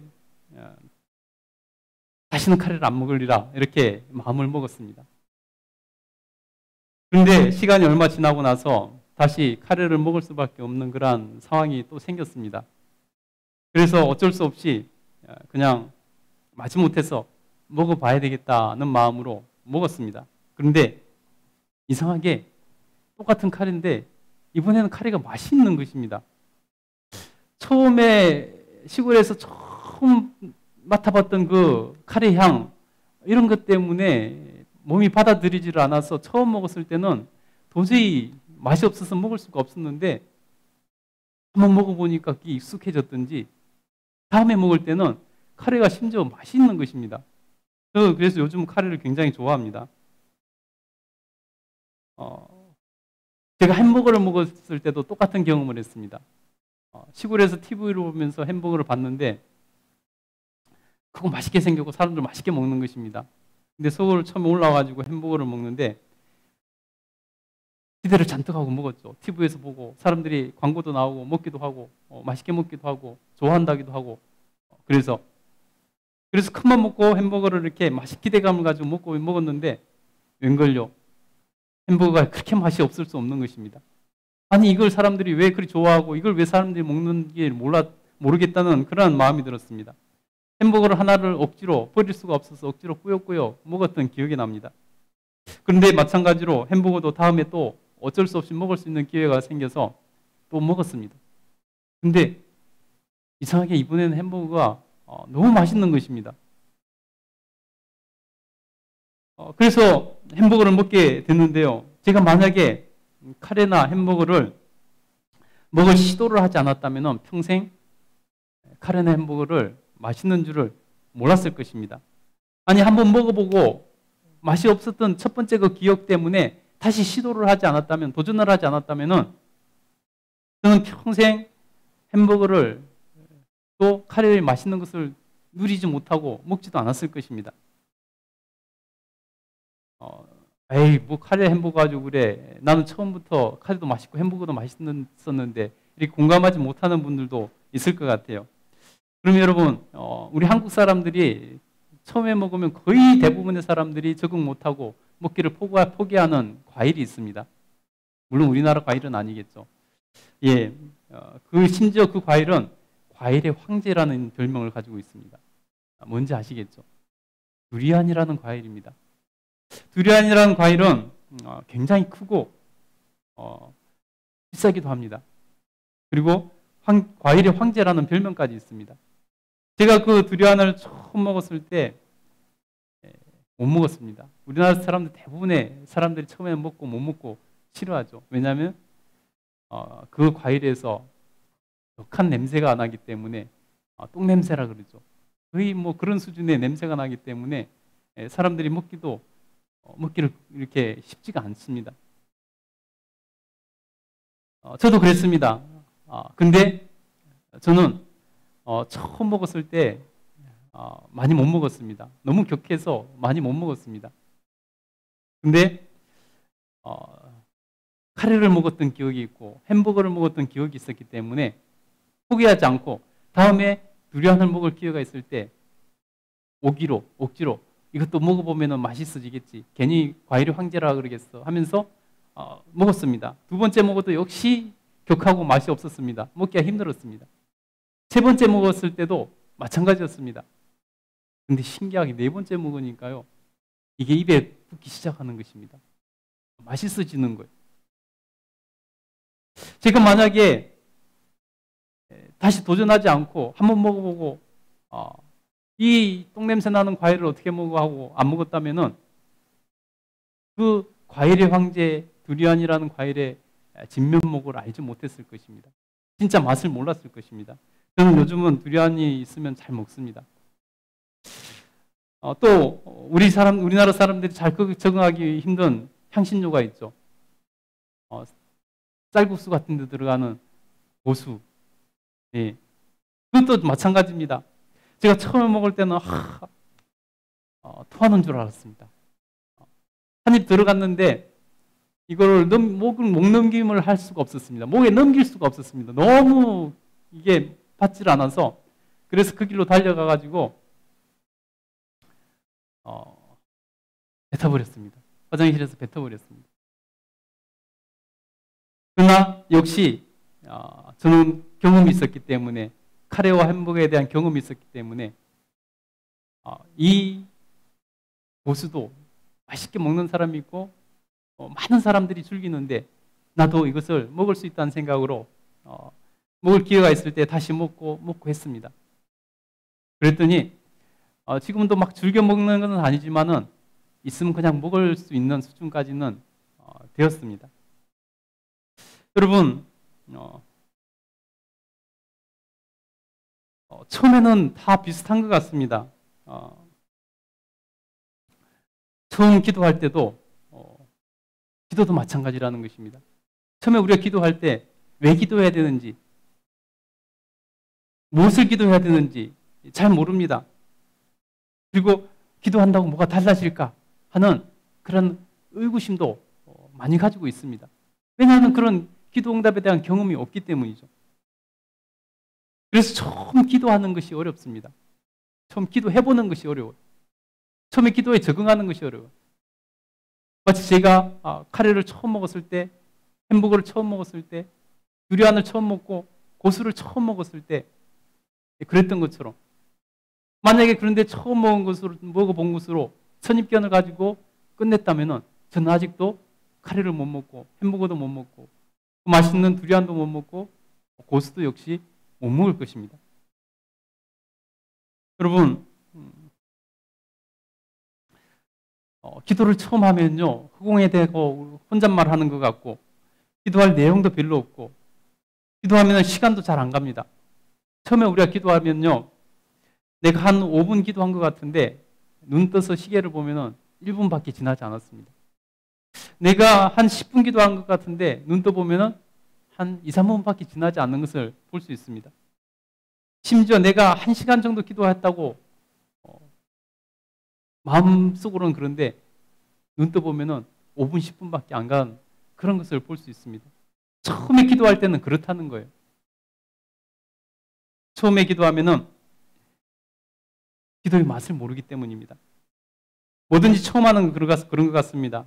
다시는 카레를 안 먹으리라 이렇게 마음을 먹었습니다. 그런데 시간이 얼마 지나고 나서 다시 카레를 먹을 수밖에 없는 그런 상황이 또 생겼습니다. 그래서 어쩔 수 없이 그냥 마지못해서 먹어봐야 되겠다는 마음으로 먹었습니다. 그런데 이상하게 똑같은 카레인데 이번에는 카레가 맛있는 것입니다. 처음에 시골에서 처음 맡아봤던 그 카레 향, 이런 것 때문에 몸이 받아들이지를 않아서 처음 먹었을 때는 도저히 맛이 없어서 먹을 수가 없었는데, 한번 먹어보니까 그게 익숙해졌든지 다음에 먹을 때는 카레가 심지어 맛있는 것입니다. 그래서 요즘 카레를 굉장히 좋아합니다. 제가 햄버거를 먹었을 때도 똑같은 경험을 했습니다. 시골에서 TV를 보면서 햄버거를 봤는데 그거 맛있게 생겼고 사람들 맛있게 먹는 것입니다. 근데 서울 처음에 올라와가지고 햄버거를 먹는데 기대를 잔뜩 하고 먹었죠. TV에서 보고 사람들이 광고도 나오고 먹기도 하고 맛있게 먹기도 하고 좋아한다기도 하고 그래서 큰맘 먹고 햄버거를 이렇게 기대감을 가지고 먹었는데 웬걸요? 햄버거가 그렇게 맛이 없을 수 없는 것입니다. 아니 이걸 사람들이 왜 그리 좋아하고 이걸 왜 사람들이 먹는지 모르겠다는 그러한 마음이 들었습니다. 햄버거를 하나를 억지로 버릴 수가 없어서 억지로 꾸역꾸역 먹었던 기억이 납니다. 그런데 마찬가지로 햄버거도 다음에 또 어쩔 수 없이 먹을 수 있는 기회가 생겨서 또 먹었습니다. 근데 이상하게 이번에는 햄버거가 너무 맛있는 것입니다. 그래서 햄버거를 먹게 됐는데요. 제가 만약에 카레나 햄버거를 먹을 시도를 하지 않았다면 평생 카레나 햄버거를 맛있는 줄을 몰랐을 것입니다. 아니 한번 먹어보고 맛이 없었던 첫 번째 그 기억 때문에 다시 시도를 하지 않았다면, 도전을 하지 않았다면 저는 평생 햄버거를 또 카레의 맛있는 것을 누리지 못하고 먹지도 않았을 것입니다. 에이 뭐 카레 햄버거 가지고 그래. 나는 처음부터 카레도 맛있고 햄버거도 맛있었는데 이렇게 공감하지 못하는 분들도 있을 것 같아요. 그럼 여러분 우리 한국 사람들이 처음에 먹으면 거의 대부분의 사람들이 적응 못하고 먹기를 포기하는 과일이 있습니다. 물론 우리나라 과일은 아니겠죠. 예, 심지어 그 과일은 과일의 황제라는 별명을 가지고 있습니다. 뭔지 아시겠죠? 두리안이라는 과일입니다. 두리안이라는 과일은 굉장히 크고 비싸기도 합니다. 그리고 과일의 황제라는 별명까지 있습니다. 제가 그 두리안을 처음 먹었을 때 못 먹었습니다. 우리나라 사람들 대부분의 사람들이 처음에 먹고 못 먹고 싫어하죠. 왜냐하면 그 과일에서 독한 냄새가 나기 때문에 똥냄새라 그러죠. 거의 뭐 그런 수준의 냄새가 나기 때문에 사람들이 먹기를 이렇게 쉽지가 않습니다. 저도 그랬습니다. 근데 저는 처음 먹었을 때 많이 못 먹었습니다. 너무 격해서 많이 못 먹었습니다. 근데 카레를 먹었던 기억이 있고 햄버거를 먹었던 기억이 있었기 때문에 포기하지 않고 다음에 두리안을 먹을 기회가 있을 때 억지로 이것도 먹어보면 맛있어지겠지. 괜히 과일의 황제라 그러겠어 하면서 먹었습니다. 두 번째 먹어도 역시 격하고 맛이 없었습니다. 먹기가 힘들었습니다. 세 번째 먹었을 때도 마찬가지였습니다. 근데 신기하게 네 번째 먹으니까요. 이게 입에 붙기 시작하는 것입니다. 맛있어지는 거예요. 제가 만약에 다시 도전하지 않고 한번 먹어보고 이 똥냄새 나는 과일을 어떻게 먹어 하고 안 먹었다면은 그 과일의 황제 두리안이라는 과일의 진면목을 알지 못했을 것입니다. 진짜 맛을 몰랐을 것입니다. 저는 요즘은 두리안이 있으면 잘 먹습니다. 또 우리나라 사람들이 잘 적응하기 힘든 향신료가 있죠. 쌀국수 같은 데 들어가는 고수. 예. 그것도 마찬가지입니다. 제가 처음에 먹을 때는 토하는 줄 알았습니다. 한 입 들어갔는데 이걸 목 넘김을 할 수가 없었습니다. 목에 넘길 수가 없었습니다. 너무 이게 받질 않아서 그래서 그 길로 달려가가지고 뱉어버렸습니다. 화장실에서 뱉어버렸습니다. 그러나 역시 저는 경험이 있었기 때문에 카레와 햄버거에 대한 경험이 있었기 때문에 이 고수도 맛있게 먹는 사람이 있고 많은 사람들이 즐기는데 나도 이것을 먹을 수 있다는 생각으로 먹을 기회가 있을 때 다시 먹고 했습니다. 그랬더니 지금도 막 즐겨 먹는 것은 아니지만은 있으면 그냥 먹을 수 있는 수준까지는 되었습니다. 여러분 처음에는 다 비슷한 것 같습니다. 처음 기도할 때도 기도도 마찬가지라는 것입니다. 처음에 우리가 기도할 때 왜 기도해야 되는지 무엇을 기도해야 되는지 잘 모릅니다. 그리고 기도한다고 뭐가 달라질까 하는 그런 의구심도 많이 가지고 있습니다. 왜냐하면 그런 기도 응답에 대한 경험이 없기 때문이죠. 그래서 처음 기도하는 것이 어렵습니다. 처음 기도해보는 것이 어려워요. 처음에 기도에 적응하는 것이 어려워요. 마치 제가 카레를 처음 먹었을 때, 햄버거를 처음 먹었을 때, 두리안을 처음 먹고 고수를 처음 먹었을 때 그랬던 것처럼, 만약에 그런데 처음 먹어본 것으로 선입견을 가지고 끝냈다면 저는 아직도 카레를 못 먹고 햄버거도 못 먹고 맛있는 두리안도 못 먹고 고수도 역시 못 먹을 것입니다. 여러분, 기도를 처음 하면요, 허공에 대고 혼잣말 하는 것 같고, 기도할 내용도 별로 없고, 기도하면 시간도 잘 안 갑니다. 처음에 우리가 기도하면요, 내가 한 5분 기도한 것 같은데, 눈 떠서 시계를 보면 1분밖에 지나지 않았습니다. 내가 한 10분 기도한 것 같은데, 눈 떠보면 한 2, 3분밖에 지나지 않는 것을 볼 수 있습니다. 심지어 내가 1시간 정도 기도했다고 마음속으로는 그런데 눈 떠보면 5분, 10분밖에 안 간 그런 것을 볼 수 있습니다. 처음에 기도할 때는 그렇다는 거예요. 처음에 기도하면은 기도의 맛을 모르기 때문입니다. 뭐든지 처음 하는 그런 것 같습니다.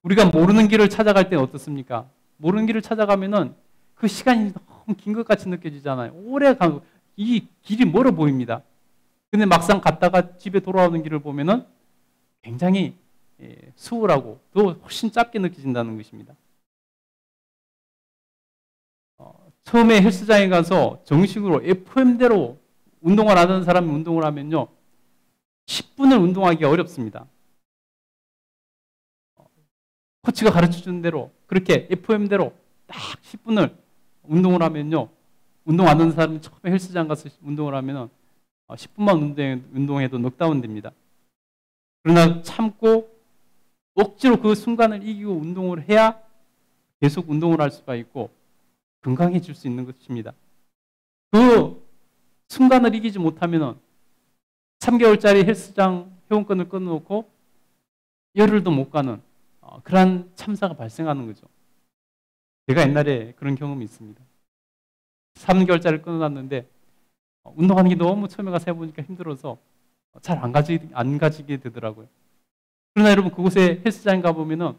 우리가 모르는 길을 찾아갈 때는 어떻습니까? 모르는 길을 찾아가면은 그 시간이 너무 긴 것 같이 느껴지잖아요. 오래 가고 이 길이 멀어 보입니다. 근데 막상 갔다가 집에 돌아오는 길을 보면은 굉장히 수월하고 또 훨씬 짧게 느껴진다는 것입니다. 처음에 헬스장에 가서 정식으로 FM대로 운동을 하는 사람이 운동을 하면요, 10분을 운동하기가 어렵습니다. 코치가 가르쳐준 대로 그렇게 FM대로 딱 10분을 운동을 하면요, 운동 안 하는 사람이 처음에 헬스장 가서 운동을 하면 10분만 운동해도 넉다운 됩니다. 그러나 참고 억지로 그 순간을 이기고 운동을 해야 계속 운동을 할 수가 있고 건강해질 수 있는 것입니다. 그 순간을 이기지 못하면 3개월짜리 헬스장 회원권을 끊어놓고 열흘도 못 가는 그러한 참사가 발생하는 거죠. 제가 옛날에 그런 경험이 있습니다. 3개월짜리 끊어놨는데 운동하는 게 너무 처음에 가서 해보니까 힘들어서 잘 안 가지게 되더라고요. 그러나 여러분, 그곳에 헬스장 가보면은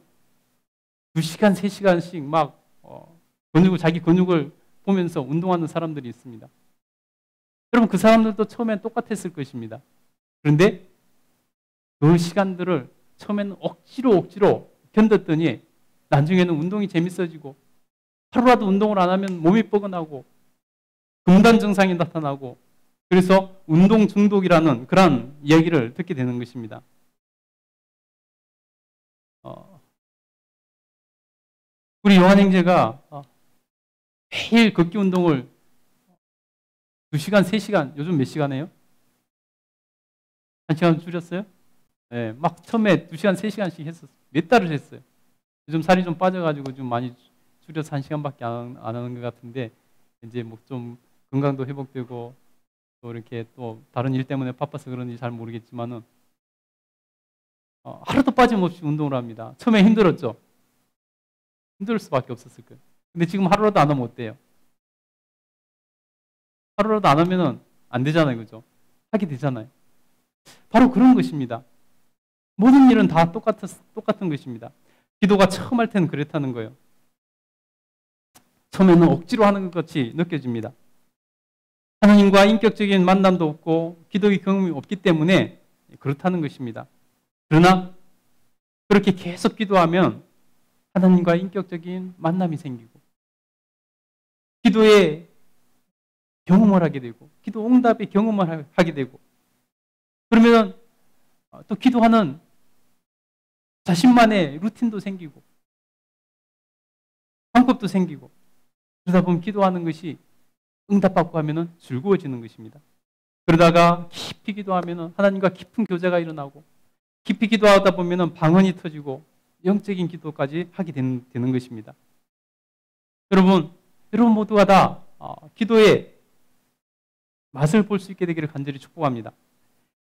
2시간, 3시간씩 막 자기 근육을 보면서 운동하는 사람들이 있습니다. 여러분, 그 사람들도 처음엔 똑같았을 것입니다. 그런데 그 시간들을 처음에는 억지로 견뎠더니 나중에는 운동이 재밌어지고 하루라도 운동을 안 하면 몸이 뻐근하고 금단 증상이 나타나고 그래서 운동 중독이라는 그런 이야기를 듣게 되는 것입니다. 우리 요한형제가 매일 걷기 운동을 2시간, 3시간, 요즘 몇 시간 해요? 1시간 줄였어요? 네, 막 처음에 2시간, 3시간씩 했었어요. 몇 달을 했어요. 요즘 살이 좀 빠져가지고 좀 많이 줄여서 1시간밖에 안 하는 것 같은데, 이제 뭐 좀 건강도 회복되고 또 이렇게 또 다른 일 때문에 바빠서 그런지 잘 모르겠지만은 하루도 빠짐없이 운동을 합니다. 처음에 힘들었죠? 힘들 수밖에 없었을 거예요. 근데 지금 하루라도 안 하면 어때요? 하루라도 안 하면은 안 되잖아요. 그죠? 하게 되잖아요. 바로 그런 것입니다. 모든 일은 다 똑같은 것입니다. 기도가 처음 할 때는 그렇다는 거예요. 처음에는 억지로 하는 것 같이 느껴집니다. 하나님과 인격적인 만남도 없고 기도의 경험이 없기 때문에 그렇다는 것입니다. 그러나 그렇게 계속 기도하면 하나님과 인격적인 만남이 생기고 기도의 경험을 하게 되고 기도 응답의 경험을 하게 되고 그러면 또 기도하는 자신만의 루틴도 생기고 방법도 생기고 그러다 보면 기도하는 것이 응답받고 하면 즐거워지는 것입니다. 그러다가 깊이 기도하면 하나님과 깊은 교제가 일어나고 깊이 기도하다 보면 방언이 터지고 영적인 기도까지 하게 되는 것입니다. 여러분 모두가 다 기도의 맛을 볼 수 있게 되기를 간절히 축복합니다.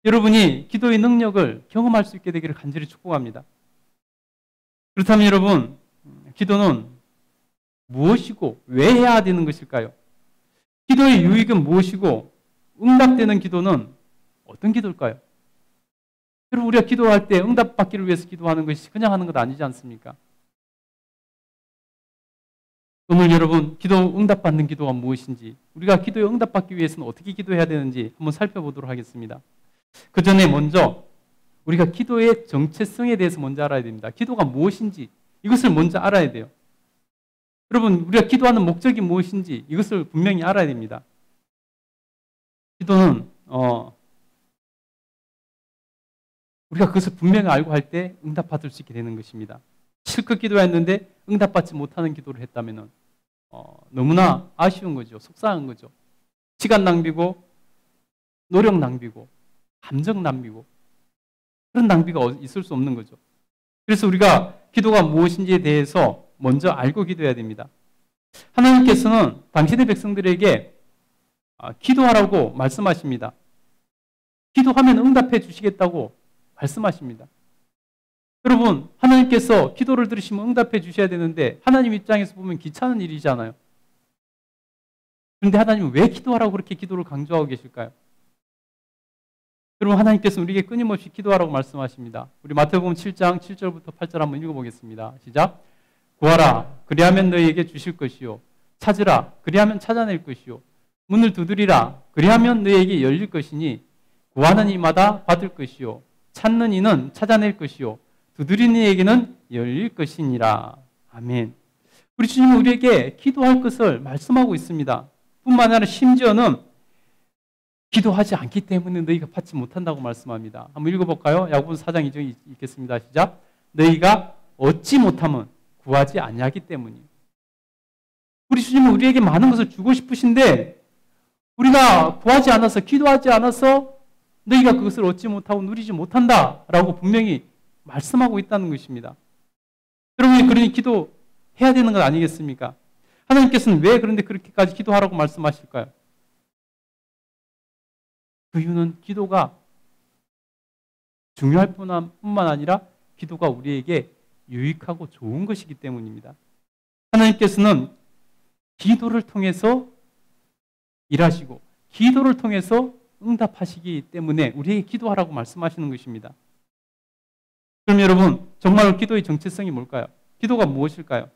여러분이 기도의 능력을 경험할 수 있게 되기를 간절히 축복합니다. 그렇다면 여러분, 기도는 무엇이고 왜 해야 되는 것일까요? 기도의 유익은 무엇이고 응답되는 기도는 어떤 기도일까요? 여러분, 우리가 기도할 때 응답받기를 위해서 기도하는 것이 그냥 하는 것 아니지 않습니까? 오늘 여러분, 기도 응답받는 기도가 무엇인지, 우리가 기도에 응답받기 위해서는 어떻게 기도해야 되는지 한번 살펴보도록 하겠습니다. 그 전에 먼저 우리가 기도의 정체성에 대해서 먼저 알아야 됩니다. 기도가 무엇인지 이것을 먼저 알아야 돼요. 여러분, 우리가 기도하는 목적이 무엇인지 이것을 분명히 알아야 됩니다. 기도는 우리가 그것을 분명히 알고 할 때 응답받을 수 있게 되는 것입니다. 실컷 기도했는데 응답받지 못하는 기도를 했다면 너무나 아쉬운 거죠. 속상한 거죠. 시간 낭비고 노력 낭비고 감정 낭비고 그런 낭비가 있을 수 없는 거죠. 그래서 우리가 기도가 무엇인지에 대해서 먼저 알고 기도해야 됩니다. 하나님께서는 당신의 백성들에게 기도하라고 말씀하십니다. 기도하면 응답해 주시겠다고 말씀하십니다. 여러분, 하나님께서 기도를 들으시면 응답해 주셔야 되는데 하나님 입장에서 보면 귀찮은 일이잖아요. 그런데 하나님은 왜 기도하라고 그렇게 기도를 강조하고 계실까요? 여러분, 하나님께서 우리에게 끊임없이 기도하라고 말씀하십니다. 우리 마태복음 7장 7절부터 8절 한번 읽어보겠습니다. 시작. 구하라, 그리하면 너희에게 주실 것이요. 찾으라, 그리하면 찾아낼 것이요. 문을 두드리라, 그리하면 너희에게 열릴 것이니 구하는 이마다 받을 것이요. 찾는 이는 찾아낼 것이요. 두드리는 이에게는 열릴 것이니라. 아멘. 우리 주님은 우리에게 기도할 것을 말씀하고 있습니다. 뿐만 아니라 심지어는 기도하지 않기 때문에 너희가 받지 못한다고 말씀합니다. 한번 읽어볼까요? 야고보서 4장 2절 읽겠습니다. 시작. 너희가 얻지 못하면 구하지 아니하기 때문이에요. 우리 주님은 우리에게 많은 것을 주고 싶으신데 우리가 구하지 않아서, 기도하지 않아서 너희가 그것을 얻지 못하고 누리지 못한다라고 분명히 말씀하고 있다는 것입니다. 여러분이 그러니 기도해야 되는 것 아니겠습니까? 하나님께서는 왜 그런데 그렇게까지 기도하라고 말씀하실까요? 그 이유는 기도가 중요할 뿐만 아니라 기도가 우리에게 유익하고 좋은 것이기 때문입니다. 하나님께서는 기도를 통해서 일하시고 기도를 통해서 응답하시기 때문에 우리에게 기도하라고 말씀하시는 것입니다. 그럼 여러분, 정말 기도의 정체성이 뭘까요? 기도가 무엇일까요?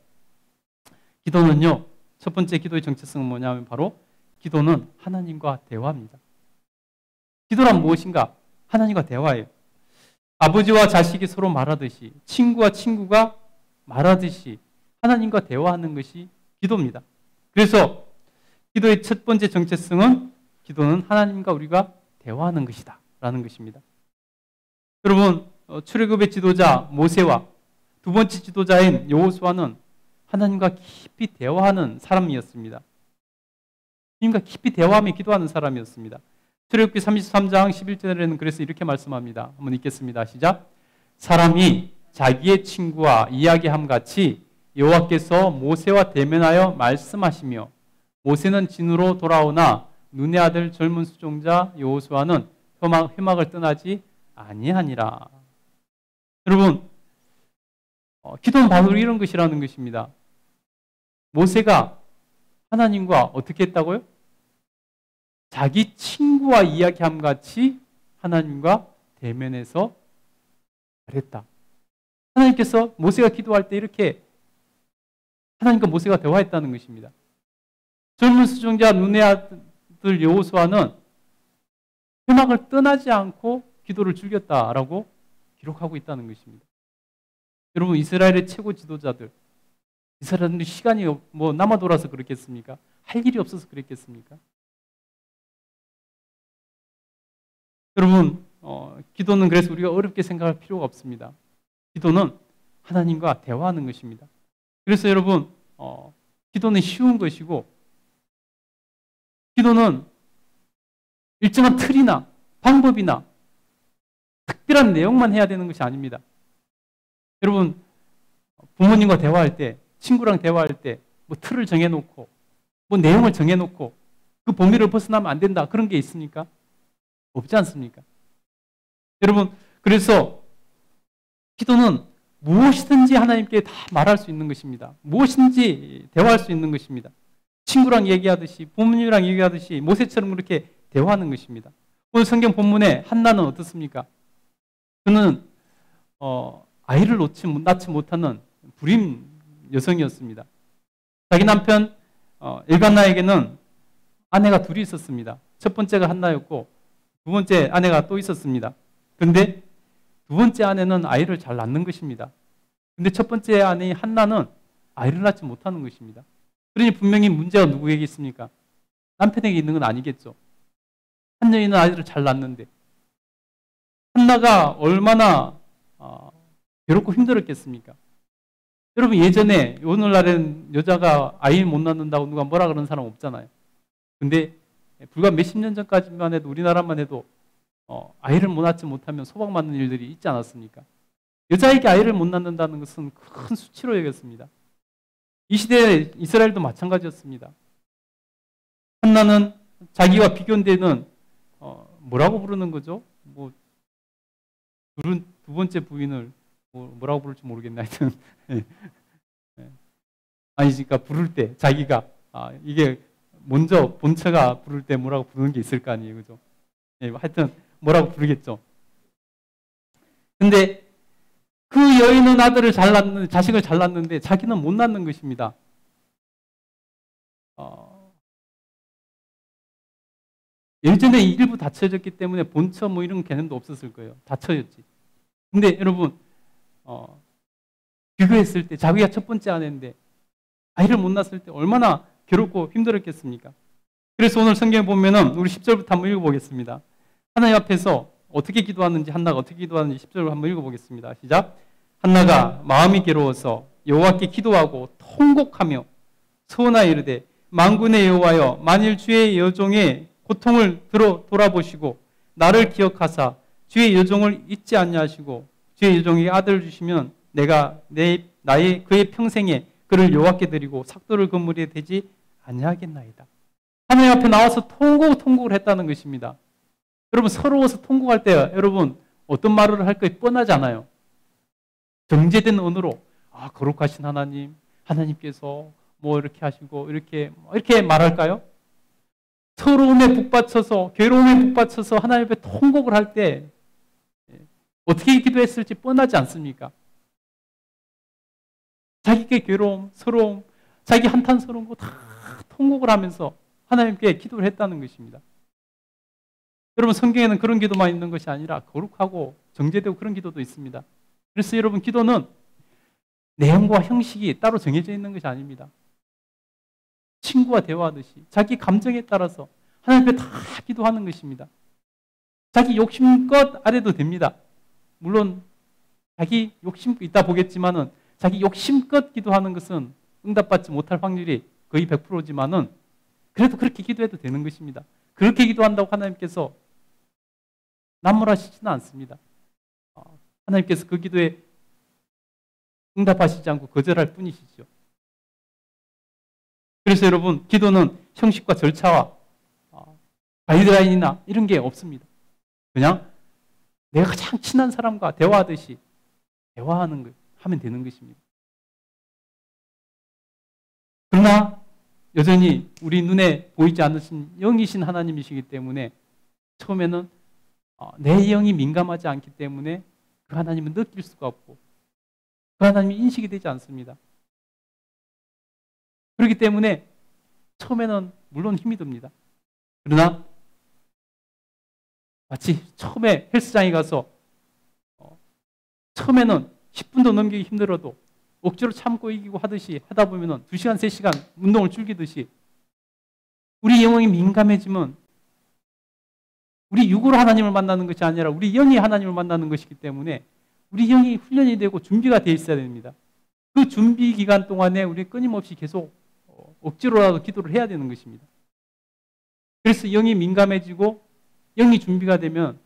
기도는요, 첫 번째 기도의 정체성은 뭐냐면 바로 기도는 하나님과 대화입니다. 기도란 무엇인가? 하나님과 대화예요. 아버지와 자식이 서로 말하듯이, 친구와 친구가 말하듯이 하나님과 대화하는 것이 기도입니다. 그래서 기도의 첫 번째 정체성은 기도는 하나님과 우리가 대화하는 것이다 라는 것입니다. 여러분, 출애굽의 지도자 모세와 두 번째 지도자인 여호수아는 하나님과 깊이 대화하는 사람이었습니다. 하나님과 깊이 대화하며 기도하는 사람이었습니다. 출애굽기 33장 11절에는 그래서 이렇게 말씀합니다. 한번 읽겠습니다. 시작. 사람이 자기의 친구와 이야기함 같이 여호와께서 모세와 대면하여 말씀하시며 모세는 진으로 돌아오나 눈의 아들 젊은 수종자 여호수아는 회막을 떠나지 아니하니라. 여러분, 기도는 바로 이런 것이라는 것입니다. 모세가 하나님과 어떻게 했다고요? 자기 친구와 이야기함 같이 하나님과 대면해서 말했다. 하나님께서 모세가 기도할 때 이렇게 하나님과 모세가 대화했다는 것입니다. 젊은 수종자 눈의 아들 여호수아는 회막을 떠나지 않고 기도를 즐겼다라고 기록하고 있다는 것입니다. 여러분, 이스라엘의 최고 지도자들, 이스라엘은 시간이 남아 돌아서 그렇겠습니까? 할 일이 없어서 그랬겠습니까? 여러분, 기도는 그래서 우리가 어렵게 생각할 필요가 없습니다. 기도는 하나님과 대화하는 것입니다. 그래서 여러분, 기도는 쉬운 것이고 기도는 일정한 틀이나 방법이나 특별한 내용만 해야 되는 것이 아닙니다. 여러분, 부모님과 대화할 때, 친구랑 대화할 때 뭐 틀을 정해놓고 뭐 내용을 정해놓고 그 범위를 벗어나면 안 된다, 그런 게 있습니까? 없지 않습니까? 여러분, 그래서 기도는 무엇이든지 하나님께 다 말할 수 있는 것입니다. 무엇이든지 대화할 수 있는 것입니다. 친구랑 얘기하듯이, 부모님이랑 얘기하듯이 모세처럼 그렇게 대화하는 것입니다. 오늘 성경 본문에 한나는 어떻습니까? 그는 아이를 낳지 못하는 불임 여성이었습니다. 자기 남편 엘가나에게는 아내가 둘이 있었습니다. 첫 번째가 한나였고 두 번째 아내가 또 있었습니다. 그런데 두 번째 아내는 아이를 잘 낳는 것입니다. 그런데 첫 번째 아내인 한나는 아이를 낳지 못하는 것입니다. 그러니 분명히 문제가 누구에게 있습니까? 남편에게 있는 건 아니겠죠. 한 여인은 아이를 잘 낳는데 한나가 얼마나 괴롭고 힘들었겠습니까? 여러분, 예전에 오늘날엔 여자가 아이 못 낳는다고 누가 뭐라 그러는 사람 없잖아요. 근데 불과 몇십 년 전까지만 해도 우리나라만 해도 아이를 못 낳지 못하면 소박맞는 일들이 있지 않았습니까? 여자에게 아이를 못 낳는다는 것은 큰 수치로 여겼습니다. 이 시대에 이스라엘도 마찬가지였습니다. 한나는 자기와 비교되는 뭐라고 부르는 거죠? 두 번째 부인을 뭐라고 부를지 모르겠네. 하여튼 아니, 그러니까 부를 때 자기가 이게 먼저 본처가 부를 때 뭐라고 부르는 게 있을 거 아니에요, 그죠? 하여튼 뭐라고 부르겠죠. 근데 그 여인은 자식을 잘 낳는데 자기는 못 낳는 것입니다. 예전에 일부 닫혀졌기 때문에 본처 뭐 이런 개념도 없었을 거예요. 닫혀졌지. 근데 여러분, 비교했을 때 자기가 첫 번째 아내인데 아이를 못 낳았을 때 얼마나 괴롭고 힘들었겠습니까? 그래서 오늘 성경에 보면은 우리 10절부터 한번 읽어보겠습니다. 하나님 앞에서 어떻게 기도하는지, 한나가 어떻게 기도하는지 10절을 한번 읽어보겠습니다. 시작. 한나가 마음이 괴로워서 여호와께 기도하고 통곡하며 서원하여 이르되 만군의 여호와여, 만일 주의 여종의 고통을 돌아보시고 나를 기억하사 주의 여종을 잊지 않냐하시고 주의 여종에게 아들을 주시면 내가 그의 평생에 그를 여호와께 드리고 삭도를 그물에 대지 아니하겠나이다. 하나님 앞에 나와서 통곡을 했다는 것입니다. 여러분, 서러워서 통곡할 때 여러분 어떤 말을 할까 뻔하지 않아요. 정제된 언어로 거룩하신 하나님께서 뭐 이렇게 하시고 이렇게 말할까요? 서러움에 북받쳐서, 괴로움에 북받쳐서 하나님 앞에 통곡을 할 때 어떻게 기도했을지 뻔하지 않습니까? 자기의 괴로움, 서러움, 자기 한탄스러운 거 다 통곡을 하면서 하나님께 기도를 했다는 것입니다. 여러분, 성경에는 그런 기도만 있는 것이 아니라 거룩하고 정제되고 그런 기도도 있습니다. 그래서 여러분, 기도는 내용과 형식이 따로 정해져 있는 것이 아닙니다. 친구와 대화하듯이 자기 감정에 따라서 하나님 앞에 다 기도하는 것입니다. 자기 욕심껏 아래도 됩니다. 물론 자기 욕심 이따 보겠지만은 자기 욕심껏 기도하는 것은 응답받지 못할 확률이 거의 100%지만은 그래도 그렇게 기도해도 되는 것입니다. 그렇게 기도한다고 하나님께서 남몰하시지는 않습니다. 하나님께서 그 기도에 응답하시지 않고 거절할 뿐이시죠. 그래서 여러분, 기도는 형식과 절차와 가이드라인이나 이런 게 없습니다. 그냥 내가 가장 친한 사람과 대화하듯이 대화하는 것 하면 되는 것입니다. 그러나 여전히 우리 눈에 보이지 않으신 영이신 하나님이시기 때문에 처음에는 내 영이 민감하지 않기 때문에 그 하나님은 느낄 수가 없고 그 하나님이 인식이 되지 않습니다. 그렇기 때문에 처음에는 물론 힘이 듭니다. 그러나 마치 처음에 헬스장에 가서 처음에는 10분도 넘기기 힘들어도 억지로 참고 이기고 하듯이 하다 보면 2시간, 3시간 운동을 즐기듯이 우리 영혼이 민감해지면 우리 육으로 하나님을 만나는 것이 아니라 우리 영이 하나님을 만나는 것이기 때문에 우리 영이 훈련이 되고 준비가 되어 있어야 됩니다. 그 준비 기간 동안에 우리 끊임없이 계속 억지로라도 기도를 해야 되는 것입니다. 그래서 영이 민감해지고 영이 준비가 되면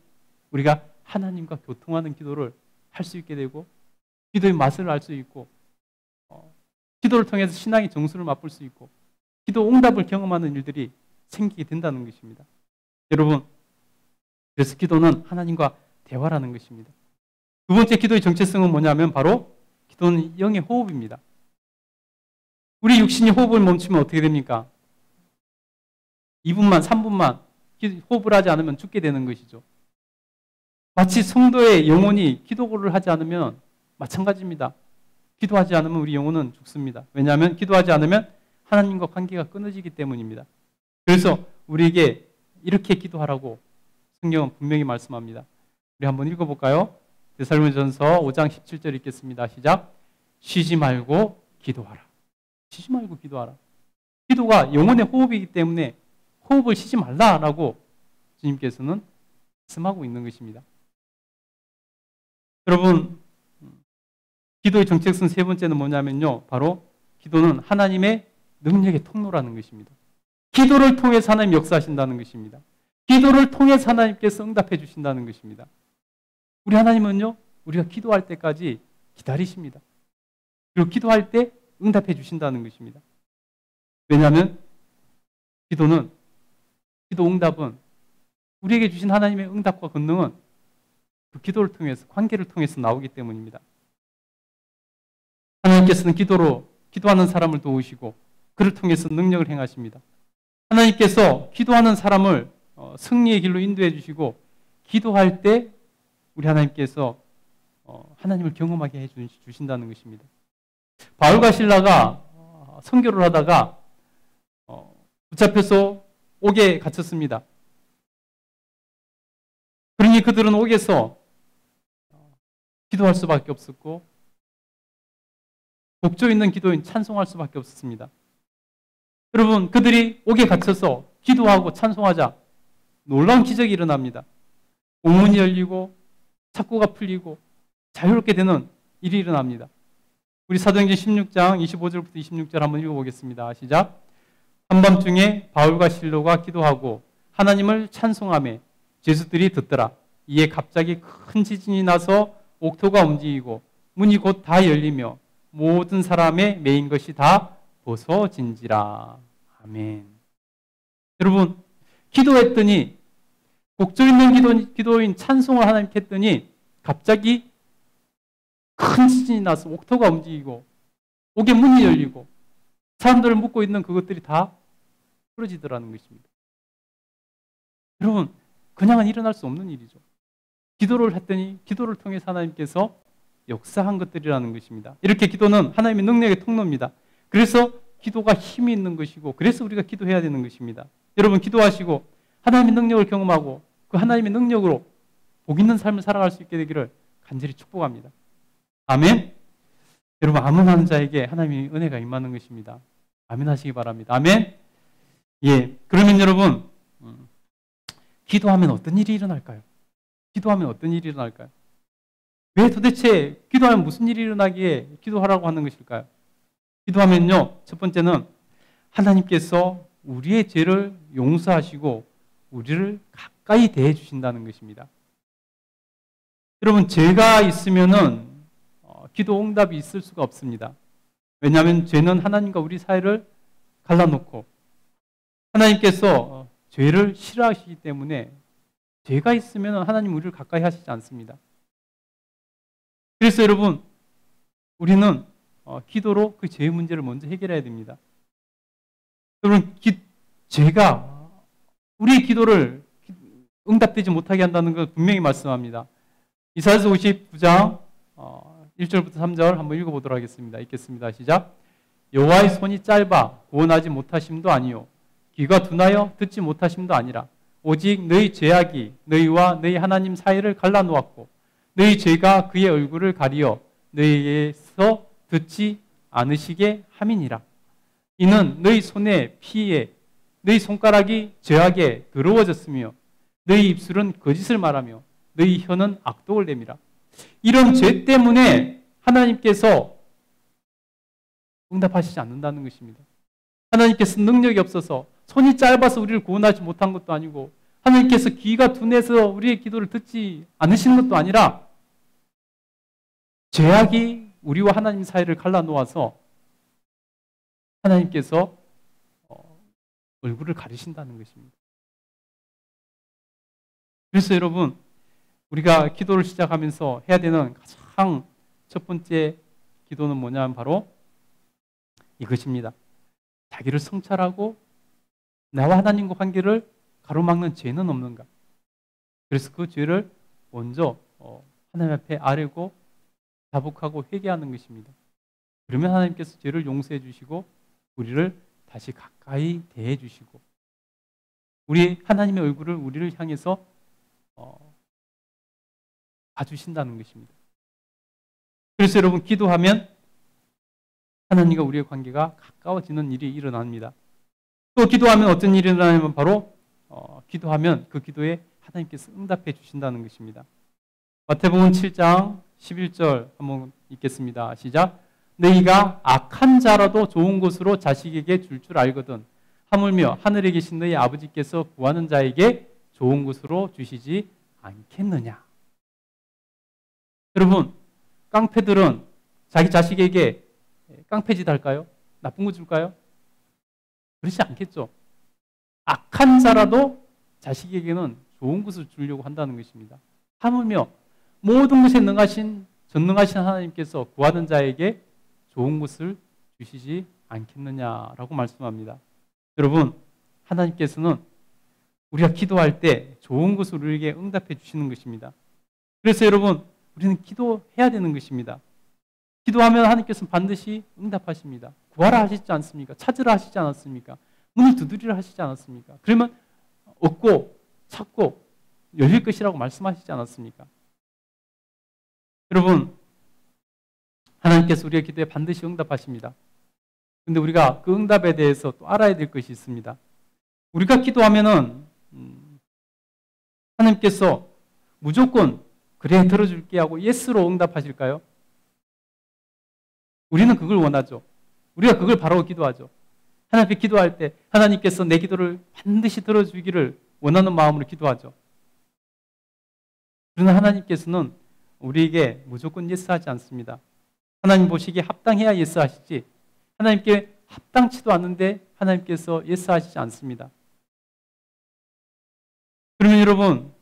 우리가 하나님과 교통하는 기도를 할 수 있게 되고 기도의 맛을 알 수 있고 기도를 통해서 신앙의 정수를 맛볼 수 있고 기도 응답을 경험하는 일들이 생기게 된다는 것입니다. 여러분, 그래서 기도는 하나님과 대화라는 것입니다. 두 번째 기도의 정체성은 뭐냐면 바로 기도는 영의 호흡입니다. 우리 육신이 호흡을 멈추면 어떻게 됩니까? 2분만, 3분만 호흡을 하지 않으면 죽게 되는 것이죠. 마치 성도의 영혼이 기도를 하지 않으면 마찬가지입니다. 기도하지 않으면 우리 영혼은 죽습니다. 왜냐하면 기도하지 않으면 하나님과 관계가 끊어지기 때문입니다. 그래서 우리에게 이렇게 기도하라고 성경은 분명히 말씀합니다. 우리 한번 읽어볼까요? 데살로니가전서 5장 17절 읽겠습니다. 시작. 쉬지 말고 기도하라. 쉬지 말고 기도하라. 기도가 영혼의 호흡이기 때문에 호흡을 쉬지 말라라고 주님께서는 말씀하고 있는 것입니다. 여러분, 기도의 정체성 세 번째는 뭐냐면요, 바로 기도는 하나님의 능력의 통로라는 것입니다. 기도를 통해서 하나님 역사하신다는 것입니다. 기도를 통해서 하나님께서 응답해 주신다는 것입니다. 우리 하나님은요, 우리가 기도할 때까지 기다리십니다. 그리고 기도할 때 응답해 주신다는 것입니다. 왜냐하면 기도 응답은 우리에게 주신 하나님의 응답과 권능은 그 기도를 통해서, 관계를 통해서 나오기 때문입니다. 하나님께서는 기도하는 사람을 도우시고 그를 통해서 능력을 행하십니다. 하나님께서 기도하는 사람을 승리의 길로 인도해 주시고 기도할 때 우리 하나님께서 하나님을 경험하게 해 주신다는 것입니다. 바울과 실라가 선교를 하다가 붙잡혀서 옥에 갇혔습니다. 그러니 그들은 옥에서 기도할 수밖에 없었고 복조 있는 기도인 찬송할 수밖에 없었습니다. 여러분, 그들이 옥에 갇혀서 기도하고 찬송하자 놀라운 기적이 일어납니다. 옥문이 열리고 착고가 풀리고 자유롭게 되는 일이 일어납니다. 우리 사도행전 16장 25절부터 26절 한번 읽어보겠습니다. 시작. 한밤중에 바울과 실로가 기도하고 하나님을 찬송하며 죄수들이 듣더라. 이에 갑자기 큰 지진이 나서 옥토가 움직이고 문이 곧 다 열리며 모든 사람의 매인 것이 다 벗어진지라. 아멘. 여러분, 기도했더니 곡조 있는 기도인 찬송을 하나님께 했더니 갑자기 큰 지진이 나서 옥토가 움직이고 옥의 문이 열리고 사람들을 묶고 있는 그것들이 다 풀어지더라는 것입니다. 여러분, 그냥은 일어날 수 없는 일이죠. 기도를 했더니 기도를 통해서 하나님께서 역사한 것들이라는 것입니다. 이렇게 기도는 하나님의 능력의 통로입니다. 그래서 기도가 힘이 있는 것이고 그래서 우리가 기도해야 되는 것입니다. 여러분, 기도하시고 하나님의 능력을 경험하고 그 하나님의 능력으로 복 있는 삶을 살아갈 수 있게 되기를 간절히 축복합니다. 아멘. 여러분, 아멘하는 자에게 하나님의 은혜가 임하는 것입니다. 아멘 하시기 바랍니다. 아멘. 예. 그러면 여러분, 기도하면 어떤 일이 일어날까요? 기도하면 어떤 일이 일어날까요? 왜 도대체 기도하면 무슨 일이 일어나기에 기도하라고 하는 것일까요? 기도하면요, 첫 번째는 하나님께서 우리의 죄를 용서하시고 우리를 가까이 대해 주신다는 것입니다. 여러분, 죄가 있으면은 기도 응답이 있을 수가 없습니다. 왜냐하면 죄는 하나님과 우리 사이를 갈라놓고 하나님께서 죄를 싫어하시기 때문에 죄가 있으면 하나님 우리를 가까이 하시지 않습니다. 그래서 여러분, 우리는 기도로 그 죄의 문제를 먼저 해결해야 됩니다. 여러분, 죄가 우리의 기도를 응답되지 못하게 한다는 걸 분명히 말씀합니다. 이사야서 59장 1절부터 3절 한번 읽어보도록 하겠습니다. 읽겠습니다. 시작. 여호와의 손이 짧아 구원하지 못하심도 아니요 귀가 둔하여 듣지 못하심도 아니라 오직 너희 죄악이 너희와 너희 하나님 사이를 갈라놓았고 너희 죄가 그의 얼굴을 가리어 너희에게서 듣지 않으시게 함이니라. 이는 너희 손의 피에 너희 손가락이 죄악에 더러워졌으며 너희 입술은 거짓을 말하며 너희 혀는 악독을 내밀어. 이런 죄 때문에 하나님께서 응답하시지 않는다는 것입니다. 하나님께서 능력이 없어서 손이 짧아서 우리를 구원하지 못한 것도 아니고 하나님께서 귀가 둔해서 우리의 기도를 듣지 않으시는 것도 아니라 죄악이 우리와 하나님 사이를 갈라놓아서 하나님께서 얼굴을 가리신다는 것입니다. 그래서 여러분, 우리가 기도를 시작하면서 해야 되는 가장 첫 번째 기도는 뭐냐면 바로 이것입니다. 자기를 성찰하고 나와 하나님과 관계를 가로막는 죄는 없는가. 그래서 그 죄를 먼저 하나님 앞에 아뢰고 자복하고 회개하는 것입니다. 그러면 하나님께서 죄를 용서해 주시고 우리를 다시 가까이 대해 주시고 우리 하나님의 얼굴을 우리를 향해서 봐주신다는 것입니다. 그래서 여러분 기도하면 하나님과 우리의 관계가 가까워지는 일이 일어납니다. 또 기도하면 어떤 일이 일어나냐면 바로 기도하면 그 기도에 하나님께서 응답해 주신다는 것입니다. 마태복음 7장 11절 한번 읽겠습니다. 시작. 너희가 악한 자라도 좋은 것으로 자식에게 줄 줄 알거든 하물며 하늘에 계신 너희 아버지께서 구하는 자에게 좋은 것으로 주시지 않겠느냐. 여러분, 깡패들은 자기 자식에게 깡패짓 할까요? 나쁜 거 줄까요? 그렇지 않겠죠. 악한 자라도 자식에게는 좋은 것을 주려고 한다는 것입니다. 하물며 모든 것에 전능하신 하나님께서 구하는 자에게 좋은 것을 주시지 않겠느냐라고 말씀합니다. 여러분, 하나님께서는 우리가 기도할 때 좋은 것을 우리에게 응답해 주시는 것입니다. 그래서 여러분, 우리는 기도해야 되는 것입니다. 기도하면 하나님께서는 반드시 응답하십니다. 구하라 하시지 않습니까? 찾으라 하시지 않았습니까? 문을 두드리라 하시지 않았습니까? 그러면 얻고 찾고 열릴 것이라고 말씀하시지 않았습니까? 여러분, 하나님께서 우리의 기도에 반드시 응답하십니다. 근데 우리가 그 응답에 대해서 또 알아야 될 것이 있습니다. 우리가 기도하면은 하나님께서 무조건 그래 들어줄게 하고 예스로 응답하실까요? 우리는 그걸 원하죠. 우리가 그걸 바라고 기도하죠. 하나님 앞에 기도할 때 하나님께서 내 기도를 반드시 들어주기를 원하는 마음으로 기도하죠. 그러나 하나님께서는 우리에게 무조건 예스하지 않습니다. 하나님 보시기에 합당해야 예스하시지 하나님께 합당치도 않는데 하나님께서 예스하시지 않습니다. 그러면 여러분,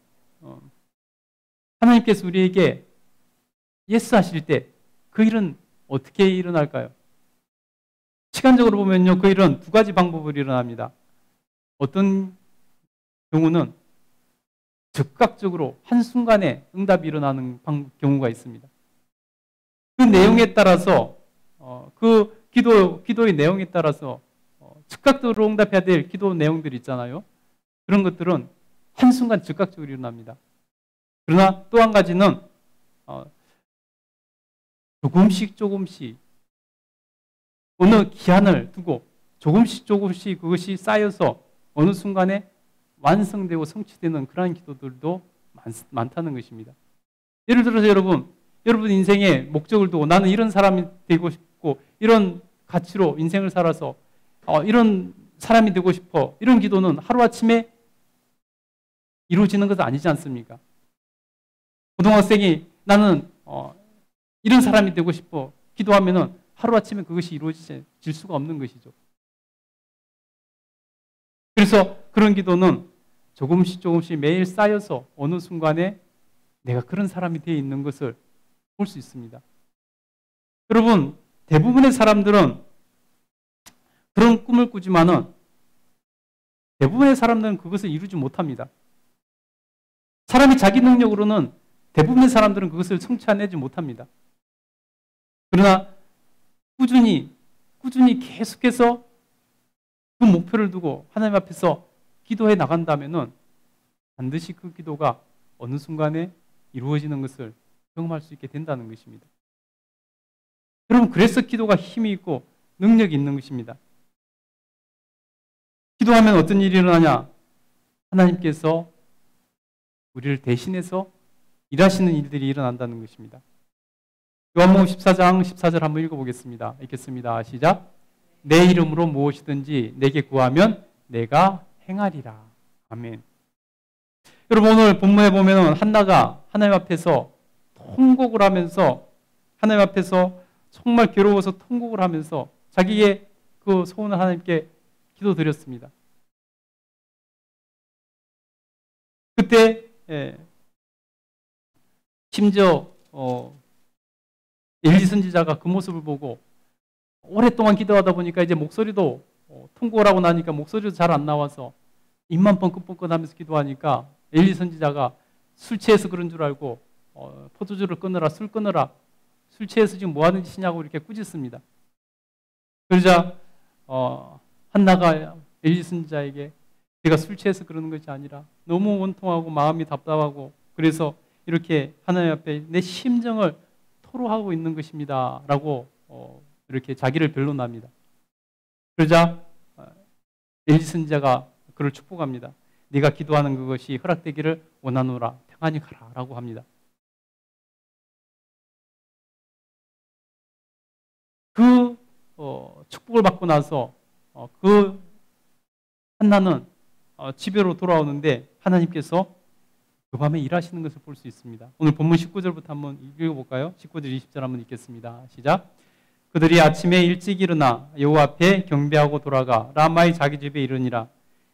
하나님께서 우리에게 예스하실 때 그 일은 어떻게 일어날까요? 시간적으로 보면요, 그 일은 두 가지 방법으로 일어납니다. 어떤 경우는 즉각적으로 한순간에 응답이 일어나는 경우가 있습니다. 그 내용에 따라서 그 기도의 내용에 따라서 즉각적으로 응답해야 될 기도 내용들이 있잖아요. 그런 것들은 한순간 즉각적으로 일어납니다. 그러나 또 한 가지는 조금씩 어느 기한을 두고 조금씩 그것이 쌓여서 어느 순간에 완성되고 성취되는 그러한 기도들도 많다는 것입니다. 예를 들어서 여러분 인생의 목적을 두고 나는 이런 사람이 되고 싶고 이런 가치로 인생을 살아서 이런 사람이 되고 싶어, 이런 기도는 하루아침에 이루어지는 것은 아니지 않습니까? 고등학생이 나는 이런 사람이 되고 싶어 기도하면은 하루아침에 그것이 이루어질 수가 없는 것이죠. 그래서 그런 기도는 조금씩 매일 쌓여서 어느 순간에 내가 그런 사람이 되어 있는 것을 볼 수 있습니다. 여러분, 대부분의 사람들은 그런 꿈을 꾸지만은 대부분의 사람들은 그것을 이루지 못합니다. 사람이 자기 능력으로는 대부분의 사람들은 그것을 성취해내지 못합니다. 그러나 꾸준히 계속해서 그 목표를 두고 하나님 앞에서 기도해 나간다면은 반드시 그 기도가 어느 순간에 이루어지는 것을 경험할 수 있게 된다는 것입니다. 여러분, 그래서 기도가 힘이 있고 능력이 있는 것입니다. 기도하면 어떤 일이 일어나냐? 하나님께서 우리를 대신해서 일하시는 일들이 일어난다는 것입니다. 요한복음 14장 14절 한번 읽어보겠습니다. 읽겠습니다. 시작. 내 이름으로 무엇이든지 내게 구하면 내가 행하리라. 아멘. 여러분, 오늘 본문에 보면 한나가 하나님 앞에서 통곡을 하면서 하나님 앞에서 정말 괴로워서 통곡을 하면서 자기의 그 소원을 하나님께 기도드렸습니다. 그때 심지어 엘리 선지자가 그 모습을 보고 오랫동안 기도하다 보니까 이제 목소리도 통곡을 하고 나니까 목소리도 잘 안 나와서 입만 뻥긋뻥긋하면서 기도하니까 엘리 선지자가 술 취해서 그런 줄 알고 포도주를 끊으라, 술 끊으라, 술 취해서 지금 뭐 하는 짓이냐고 이렇게 꾸짖습니다. 그러자 한나가 엘리 선지자에게 제가 술 취해서 그러는 것이 아니라 너무 원통하고 마음이 답답하고 그래서 이렇게 하나님 앞에 내 심정을 토로하고 있는 것입니다 라고 이렇게 자기를 변론합니다. 그러자 엘리 선지자가 그를 축복합니다. 네가 기도하는 그것이 허락되기를 원하노라, 평안히 가라 라고 합니다. 그 축복을 받고 나서 그 한나는 집으로 돌아오는데 하나님께서 그 밤에 일하시는 것을 볼 수 있습니다. 오늘 본문 19절부터 한번 읽어볼까요? 19절 20절 한번 읽겠습니다. 시작. 그들이 아침에 일찍 일어나 여호와 앞에 경배하고 돌아가 라마의 자기 집에 이르니라.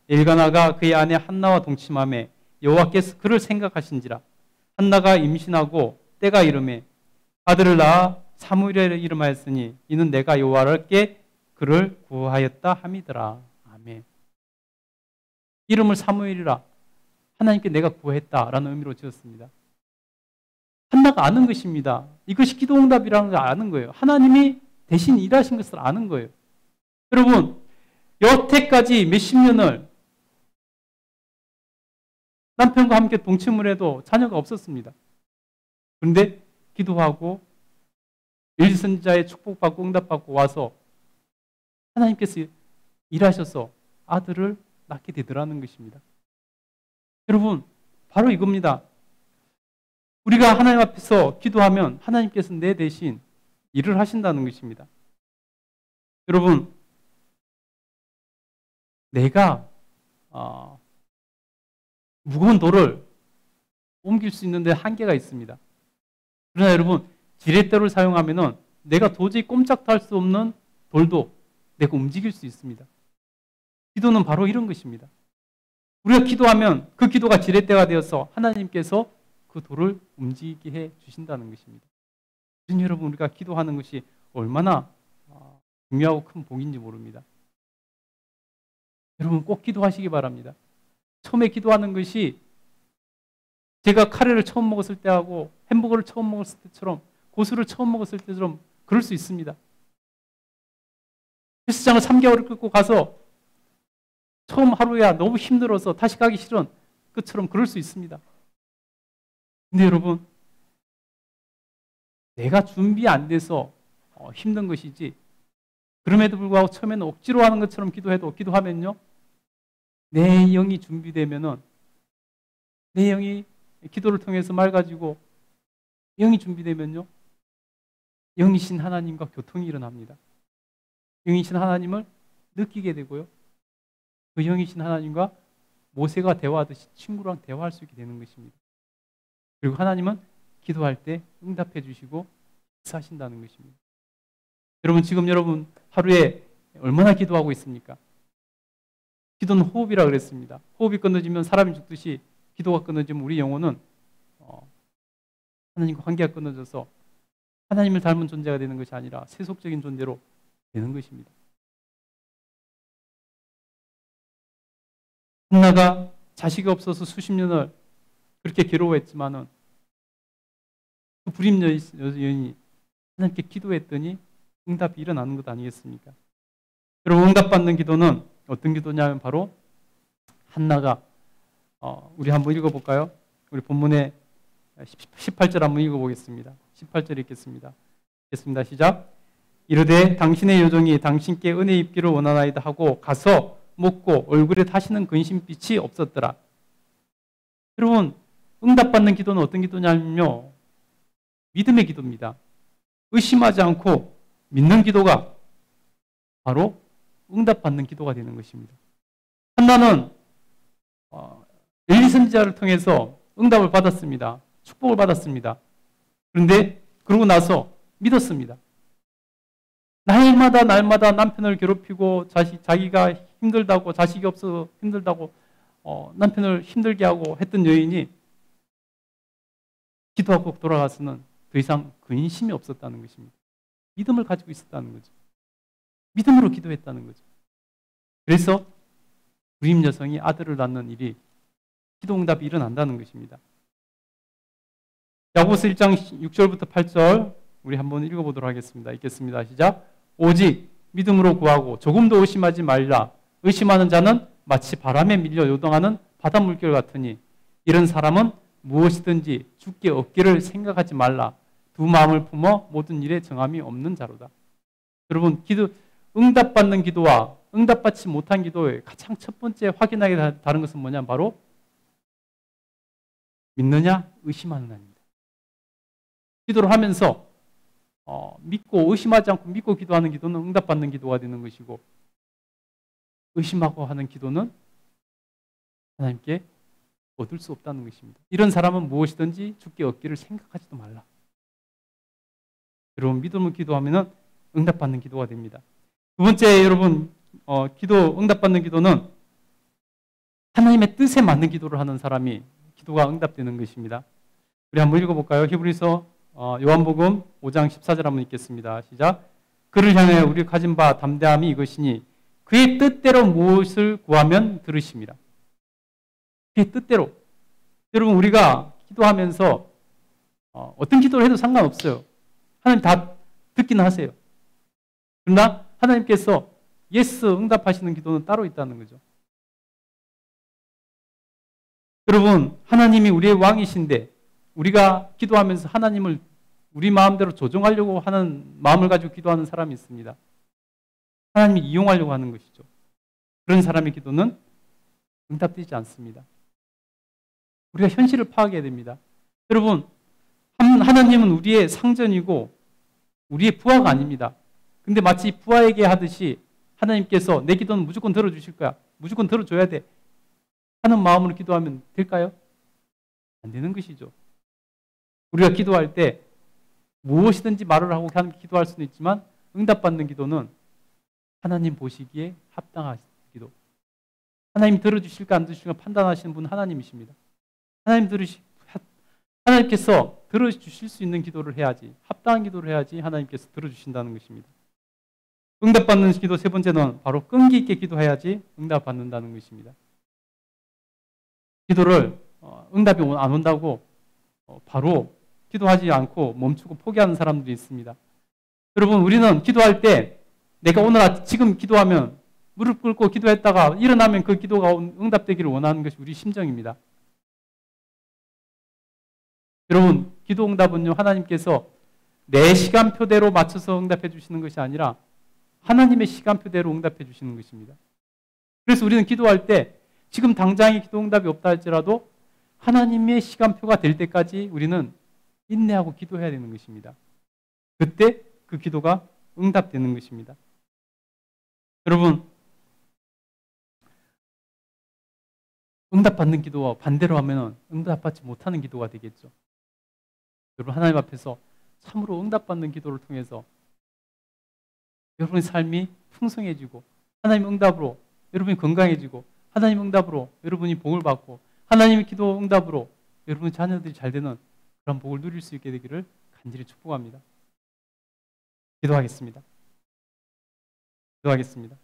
엘가나가 그의 아내 한나와 동침하매 여호와께서 그를 생각하신지라. 한나가 임신하고 때가 이르매 아들을 낳아 사무엘이라 이름하였으니 이는 내가 여호와께 그를 구하였다 함이더라. 아멘. 이름을 사무엘이라 하나님께 내가 구했다라는 의미로 지었습니다. 한나가 아는 것입니다. 이것이 기도응답이라는 걸 아는 거예요. 하나님이 대신 일하신 것을 아는 거예요. 여러분, 여태까지 몇십 년을 남편과 함께 동침을 해도 자녀가 없었습니다. 그런데 기도하고 엘리 선지자의 축복받고 응답받고 와서 하나님께서 일하셔서 아들을 낳게 되더라는 것입니다. 여러분, 바로 이겁니다. 우리가 하나님 앞에서 기도하면 하나님께서 내 대신 일을 하신다는 것입니다. 여러분, 내가 무거운 돌을 옮길 수 있는데 한계가 있습니다. 그러나 여러분, 지렛대를 사용하면은 내가 도저히 꼼짝도 할 수 없는 돌도 내가 움직일 수 있습니다. 기도는 바로 이런 것입니다. 우리가 기도하면 그 기도가 지렛대가 되어서 하나님께서 그 돌을 움직이게 해 주신다는 것입니다. 여러분, 우리가 기도하는 것이 얼마나 중요하고 큰 복인지 모릅니다. 여러분, 꼭 기도하시기 바랍니다. 처음에 기도하는 것이 제가 카레를 처음 먹었을 때하고 햄버거를 처음 먹었을 때처럼 고수를 처음 먹었을 때처럼 그럴 수 있습니다. 헬스장을 3개월을 끊고 가서 처음 하루야 너무 힘들어서 다시 가기 싫은 것처럼 그럴 수 있습니다. 근데 여러분, 내가 준비 안 돼서 힘든 것이지 그럼에도 불구하고 처음에는 억지로 하는 것처럼 기도하면요, 내 영이 준비되면은 내 영이 기도를 통해서 맑아지고 영이 준비되면요, 영이신 하나님과 교통이 일어납니다. 영이신 하나님을 느끼게 되고요, 그 영이신 하나님과 모세가 대화하듯이 친구랑 대화할 수 있게 되는 것입니다. 그리고 하나님은 기도할 때 응답해 주시고 역사하신다는 것입니다. 여러분, 지금 여러분 하루에 얼마나 기도하고 있습니까? 기도는 호흡이라 그랬습니다. 호흡이 끊어지면 사람이 죽듯이 기도가 끊어지면 우리 영혼은 하나님과 관계가 끊어져서 하나님을 닮은 존재가 되는 것이 아니라 세속적인 존재로 되는 것입니다. 한나가 자식이 없어서 수십 년을 그렇게 괴로워했지만은 그 불임 여인이 하나님께 기도했더니 응답이 일어나는 것 아니겠습니까? 여러분, 응답받는 기도는 어떤 기도냐면 바로 한나가 우리 한번 읽어볼까요? 우리 본문의 18절 한번 읽어보겠습니다. 18절 읽겠습니다. 읽겠습니다. 시작. 이르되 당신의 요정이 당신께 은혜 입기를 원하나이다 하고 가서 먹고 얼굴에 다시는 근심빛이 없었더라. 여러분, 응답받는 기도는 어떤 기도냐면요, 믿음의 기도입니다. 의심하지 않고 믿는 기도가 바로 응답받는 기도가 되는 것입니다. 한나는 엘리 선지자를 통해서 응답을 받았습니다. 축복을 받았습니다. 그런데 그러고 나서 믿었습니다. 날마다 남편을 괴롭히고 자기가 힘들다고, 자식이 없어서 힘들다고 남편을 힘들게 하고 했던 여인이 기도하고 돌아가서는 더 이상 근심이 없었다는 것입니다. 믿음을 가지고 있었다는 거죠. 믿음으로 기도했다는 거죠. 그래서 부임 여성이 아들을 낳는 일이 기도 응답이 일어난다는 것입니다. 야고보서 1장 6절부터 8절 우리 한번 읽어보도록 하겠습니다. 읽겠습니다. 시작. 오직 믿음으로 구하고 조금도 의심하지 말라. 의심하는 자는 마치 바람에 밀려 요동하는 바다 물결 같으니 이런 사람은 무엇이든지 주께 얻기를 생각하지 말라. 두 마음을 품어 모든 일에 정함이 없는 자로다. 여러분, 응답받는 기도와 응답받지 못한 기도의 가장 첫 번째 확인하게 다른 것은 뭐냐? 바로 믿느냐, 의심하는 아닙니다. 기도를 하면서 믿고 의심하지 않고 믿고 기도하는 기도는 응답받는 기도가 되는 것이고, 의심하고 하는 기도는 하나님께 얻을 수 없다는 것입니다. 이런 사람은 무엇이든지 주께 얻기를 생각하지도 말라. 여러분, 믿음으로 기도하면 응답받는 기도가 됩니다. 두 번째, 여러분, 응답받는 기도는 하나님의 뜻에 맞는 기도를 하는 사람이 기도가 응답되는 것입니다. 우리 한번 읽어볼까요? 히브리서 요한복음 5장 14절 한번 읽겠습니다. 시작. 그를 향해 우리 가진 바 담대함이 이것이니 그의 뜻대로 무엇을 구하면 들으십니다. 그의 뜻대로. 여러분, 우리가 기도하면서 어떤 기도를 해도 상관없어요. 하나님 다 듣기는 하세요. 그러나 하나님께서 예스 응답하시는 기도는 따로 있다는 거죠. 여러분, 하나님이 우리의 왕이신데 우리가 기도하면서 하나님을 우리 마음대로 조종하려고 하는 마음을 가지고 기도하는 사람이 있습니다. 하나님이 이용하려고 하는 것이죠. 그런 사람의 기도는 응답되지 않습니다. 우리가 현실을 파악해야 됩니다. 여러분, 하나님은 우리의 상전이고 우리의 부하가 아닙니다. 근데 마치 부하에게 하듯이 하나님께서 내 기도는 무조건 들어주실 거야. 무조건 들어줘야 돼. 하는 마음으로 기도하면 될까요? 안 되는 것이죠. 우리가 기도할 때 무엇이든지 말을 하고 기도할 수는 있지만 응답받는 기도는 하나님 보시기에 합당한 기도. 하나님 들어주실까 안 들어주실까 판단하시는 분은 하나님이십니다. 하나님께서 들어주실 수 있는 기도를 해야지, 합당한 기도를 해야지 하나님께서 들어주신다는 것입니다. 응답받는 기도 세 번째는 바로 끈기 있게 기도해야지 응답받는다는 것입니다. 기도를 응답이 안 온다고 바로 기도하지 않고 멈추고 포기하는 사람들이 있습니다. 여러분, 우리는 기도할 때 내가 오늘 지금 기도하면 무릎 꿇고 기도했다가 일어나면 그 기도가 응답되기를 원하는 것이 우리 심정입니다. 여러분, 기도 응답은요, 하나님께서 내 시간표대로 맞춰서 응답해 주시는 것이 아니라 하나님의 시간표대로 응답해 주시는 것입니다. 그래서 우리는 기도할 때 지금 당장의 기도 응답이 없다 할지라도 하나님의 시간표가 될 때까지 우리는 인내하고 기도해야 되는 것입니다. 그때 그 기도가 응답되는 것입니다. 여러분, 응답받는 기도와 반대로 하면 응답받지 못하는 기도가 되겠죠. 여러분, 하나님 앞에서 참으로 응답받는 기도를 통해서 여러분의 삶이 풍성해지고 하나님 응답으로 여러분이 건강해지고 하나님 응답으로 여러분이 복을 받고 하나님의 기도 응답으로 여러분의 자녀들이 잘 되는 그런 복을 누릴 수 있게 되기를 간절히 축복합니다. 기도하겠습니다. 기도하겠습니다.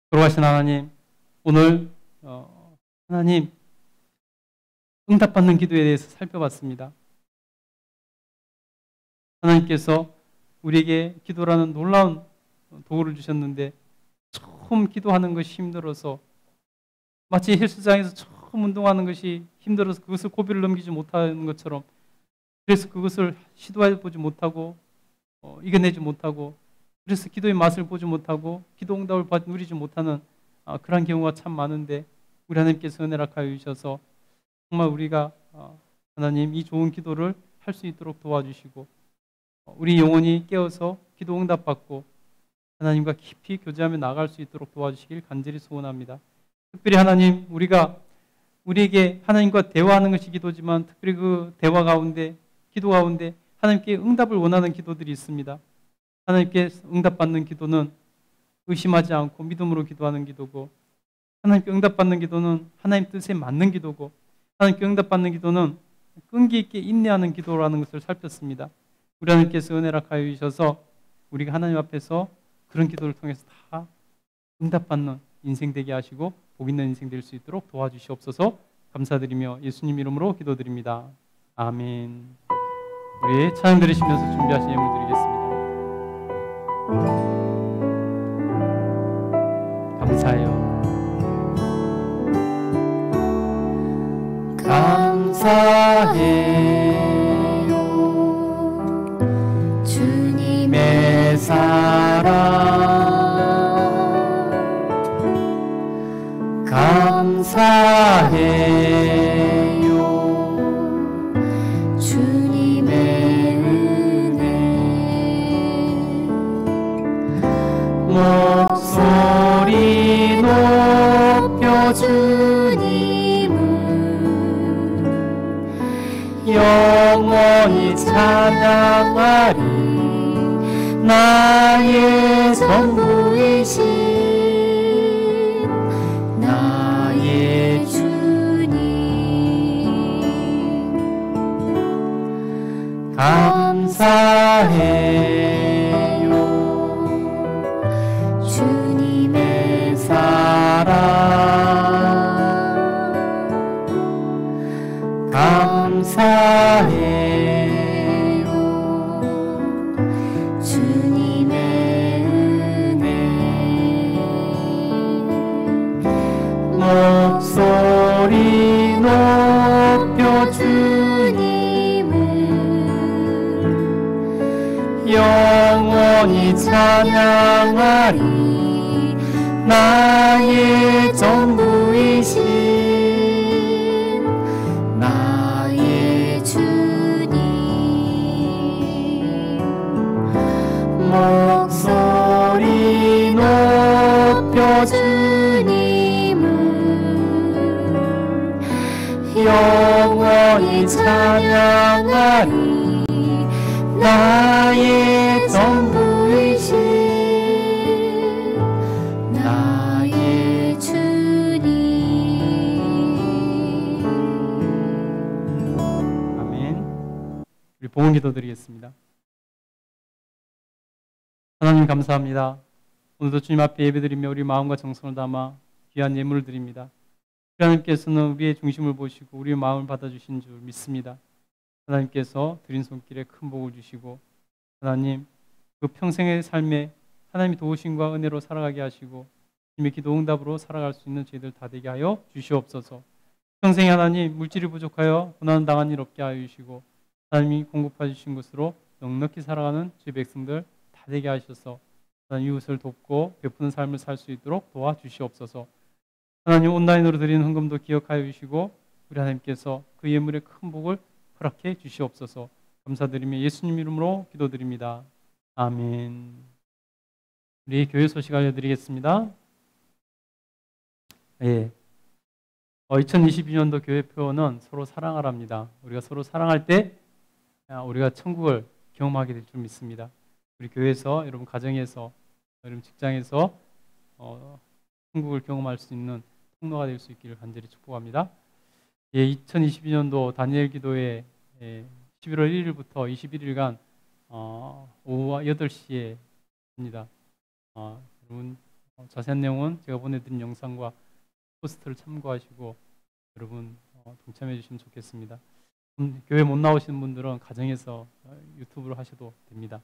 돌아가신 하나님, 오늘 하나님 응답받는 기도에 대해서 살펴봤습니다. 하나님께서 우리에게 기도라는 놀라운 도구를 주셨는데 처음 기도하는 것이 힘들어서 마치 헬스장에서 처음 운동하는 것이 힘들어서 그것을 고비를 넘기지 못하는 것처럼 그래서 그것을 시도해보지 못하고 이겨내지 못하고 그래서 기도의 맛을 보지 못하고 기도 응답을 누리지 못하는 그런 경우가 참 많은데 우리 하나님께서 은혜를 하여 주셔서 정말 우리가 하나님 이 좋은 기도를 할 수 있도록 도와주시고 우리 영혼이 깨어서 기도 응답받고 하나님과 깊이 교제하며 나아갈 수 있도록 도와주시길 간절히 소원합니다. 특별히 하나님, 우리에게 하나님과 대화하는 것이 기도지만 특별히 그 대화 가운데, 기도 가운데 하나님께 응답을 원하는 기도들이 있습니다. 하나님께 응답받는 기도는 의심하지 않고 믿음으로 기도하는 기도고 하나님께 응답받는 기도는 하나님 뜻에 맞는 기도고 하나님께 응답받는 기도는 끈기 있게 인내하는 기도라는 것을 살폈습니다. 우리 하나님께서 은혜락하여 주셔서 우리가 하나님 앞에서 그런 기도를 통해서 다 응답받는 인생 되게 하시고 복 있는 인생 될 수 있도록 도와주시옵소서. 감사드리며 예수님 이름으로 기도드립니다. 아멘. 우리 찬양 들으시면서 준비하신 예물 드리겠습니다. 감사해요. 감사해요 주님의 사랑 감사해요 주님의 은혜 목소리 높여 주님을 영원히 찬양하리 나의 전부이신 나의 주님 감사해요 주님의 사랑 감사해요 주님의 은혜 목소리 높여 주님을 영원히 찬양하리 나의 전부이신 나의 주님 목소리 높여 주님을 영원히 찬양하리 나의 전부이신 나의 주님 아멘. 우리 봉헌 기도 드리겠습니다. 하나님 감사합니다. 오늘도 주님 앞에 예배드리며 우리 마음과 정성을 담아 귀한 예물을 드립니다. 하나님께서는 우리의 중심을 보시고 우리의 마음을 받아주신 줄 믿습니다. 하나님께서 드린 손길에 큰 복을 주시고 하나님 그 평생의 삶에 하나님이 도우심과 은혜로 살아가게 하시고 주님의 기도 응답으로 살아갈 수 있는 저희들 다 되게 하여 주시옵소서. 평생에 하나님 물질이 부족하여 고난 당한 일 없게 하여 주시고 하나님이 공급해 주신 것으로 넉넉히 살아가는 저희 백성들 다 되게 하셔서 하나님 이웃을 돕고 베푸는 삶을 살 수 있도록 도와주시옵소서. 하나님 온라인으로 드리는 헌금도 기억하여 주시고 우리 하나님께서 그 예물의 큰 복을 허락해 주시옵소서. 감사드리며 예수님 이름으로 기도드립니다. 아멘. 우리 교회 소식 알려드리겠습니다. 2022년도 교회표는 서로 사랑하랍니다. 우리가 서로 사랑할 때 우리가 천국을 경험하게 될 줄 믿습니다. 우리 교회에서 여러분 가정에서 여러분 직장에서 천국을 경험할 수 있는 통로가 될 수 있기를 간절히 축복합니다. 2022년도 다니엘 기도회 11월 1일부터 21일간 오후 8시에 합니다. 여러분 자세한 내용은 제가 보내드린 영상과 포스트를 참고하시고 여러분 동참해 주시면 좋겠습니다. 교회 못 나오시는 분들은 가정에서 유튜브로 하셔도 됩니다.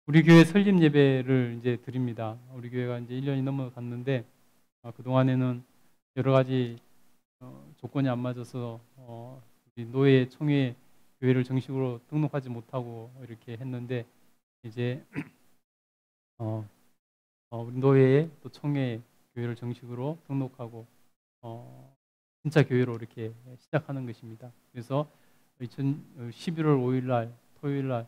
우리 교회 설립 예배를 이제 드립니다. 우리 교회가 이제 1년이 넘어갔는데 그 동안에는 여러 가지 조건이 안 맞아서 우리 노예 총회 교회를 정식으로 등록하지 못하고 이렇게 했는데 이제 우리 노예의 또 총회 교회를 정식으로 등록하고 진짜 교회로 이렇게 시작하는 것입니다. 그래서 11월 5일 날 토요일 날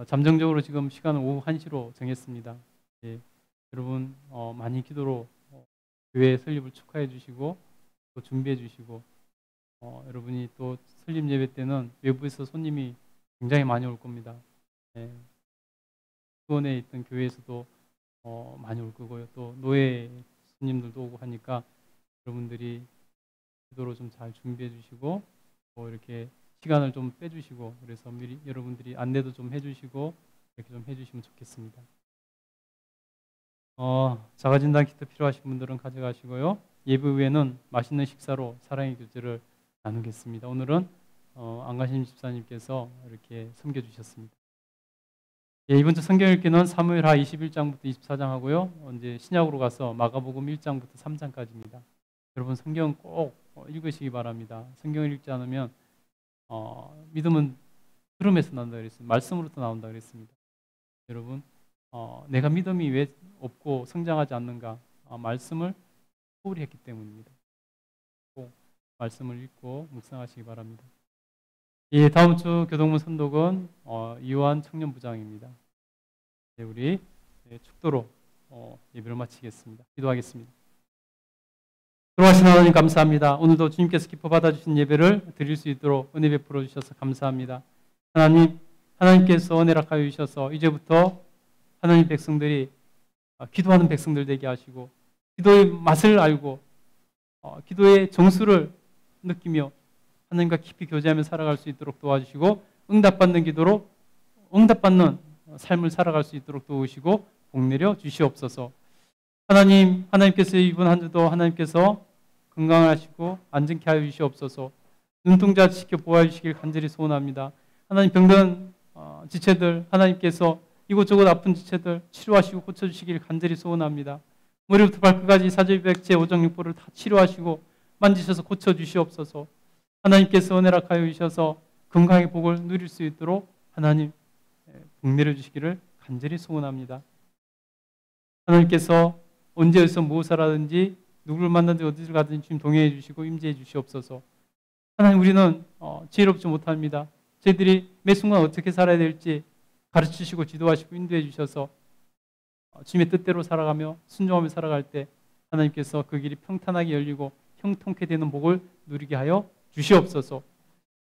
잠정적으로 지금 시간은 오후 1시로 정했습니다. 여러분 많이 기도로 교회 설립을 축하해 주시고 또 준비해 주시고 여러분이 또 설립 예배 때는 외부에서 손님이 굉장히 많이 올 겁니다. 수원에 있던 교회에서도 많이 올 거고요. 또 노예 손님들도 오고 하니까 여러분들이 기도로 좀 잘 준비해 주시고 뭐 이렇게 시간을 좀 빼주시고 그래서 미리 여러분들이 안내도 좀 해주시고 이렇게 좀 해주시면 좋겠습니다. 자가진단 키트 필요하신 분들은 가져가시고요. 예배 후에는 맛있는 식사로 사랑의 교제를 나누겠습니다. 오늘은 안가심 집사님께서 이렇게 섬겨주셨습니다. 예, 이번 주 성경 읽기는 사무엘하 21장부터 24장 하고요. 이제 신약으로 가서 마가복음 1장부터 3장까지입니다. 여러분 성경 꼭 읽으시기 바랍니다. 성경을 읽지 않으면 믿음은 들음에서 나온다 그랬습니다. 말씀으로부터 나온다 그랬습니다. 여러분 내가 믿음이 왜 없고 성장하지 않는가? 말씀을 소홀히 했기 때문입니다. 꼭 말씀을 읽고 묵상하시기 바랍니다. 예, 다음 주 교동문 선독은 이완 청년부장입니다. 네, 우리 축도로 예배를 마치겠습니다. 기도하겠습니다. 들어가신 하나님 감사합니다. 오늘도 주님께서 기뻐 받아주신 예배를 드릴 수 있도록 은혜 베풀어 주셔서 감사합니다. 하나님께서 은혜를 허락하여 주셔서 이제부터 하나님 백성들이 기도하는 백성들 되게 하시고 기도의 맛을 알고 기도의 정수를 느끼며 하나님과 깊이 교제하며 살아갈 수 있도록 도와주시고 응답받는 기도로 응답받는 삶을 살아갈 수 있도록 도우시고 복내려 주시옵소서. 하나님께서 이번 한 주도 하나님께서 건강하시고 안전케 하여 주시옵소서. 눈동자 지켜 보호해 주시길 간절히 소원합니다. 하나님 병든 지체들 하나님께서 이곳저곳 아픈 지체들 치료하시고 고쳐주시길 간절히 소원합니다. 머리부터 발끝까지 사지백제 오정육부를 다 치료하시고 만지셔서 고쳐주시옵소서. 하나님께서 은혜 허락하여 주셔서 건강의 복을 누릴 수 있도록 하나님 복내려 주시기를 간절히 소원합니다. 하나님께서 언제 어디서 무엇을 하든지 누구를 만나든지 어디를 가든지 주님 동행해 주시고 임재해 주시옵소서. 하나님 우리는 지혜롭지 못합니다. 저희들이 매 순간 어떻게 살아야 될지 가르치시고 지도하시고 인도해 주셔서 주님의 뜻대로 살아가며 순종하며 살아갈 때 하나님께서 그 길이 평탄하게 열리고 형통케 되는 복을 누리게 하여 주시옵소서.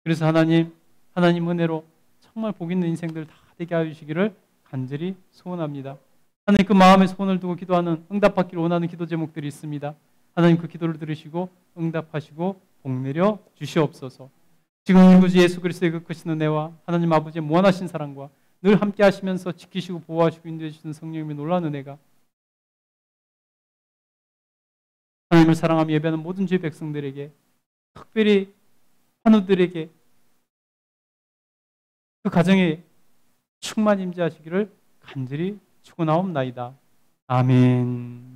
그래서 하나님 은혜로 정말 복 있는 인생들 다 되게 하여 주시기를 간절히 소원합니다. 하나님 그 마음에 소원을 두고 기도하는 응답받기를 원하는 기도 제목들이 있습니다. 하나님 그 기도를 들으시고 응답하시고 복내려 주시옵소서. 지금 우리 구주 예수 그리스도의 그 크신 은혜와 하나님 아버지의 무한하신 사랑과 늘 함께 하시면서 지키시고 보호하시고 인도해 주시는 성령님의 놀라운 은혜가 하나님을 사랑하며 예배하는 모든 주의 백성들에게 특별히 환우들에게 그 가정에 충만 임재하시기를 간절히 축원하옵나이다. 아멘.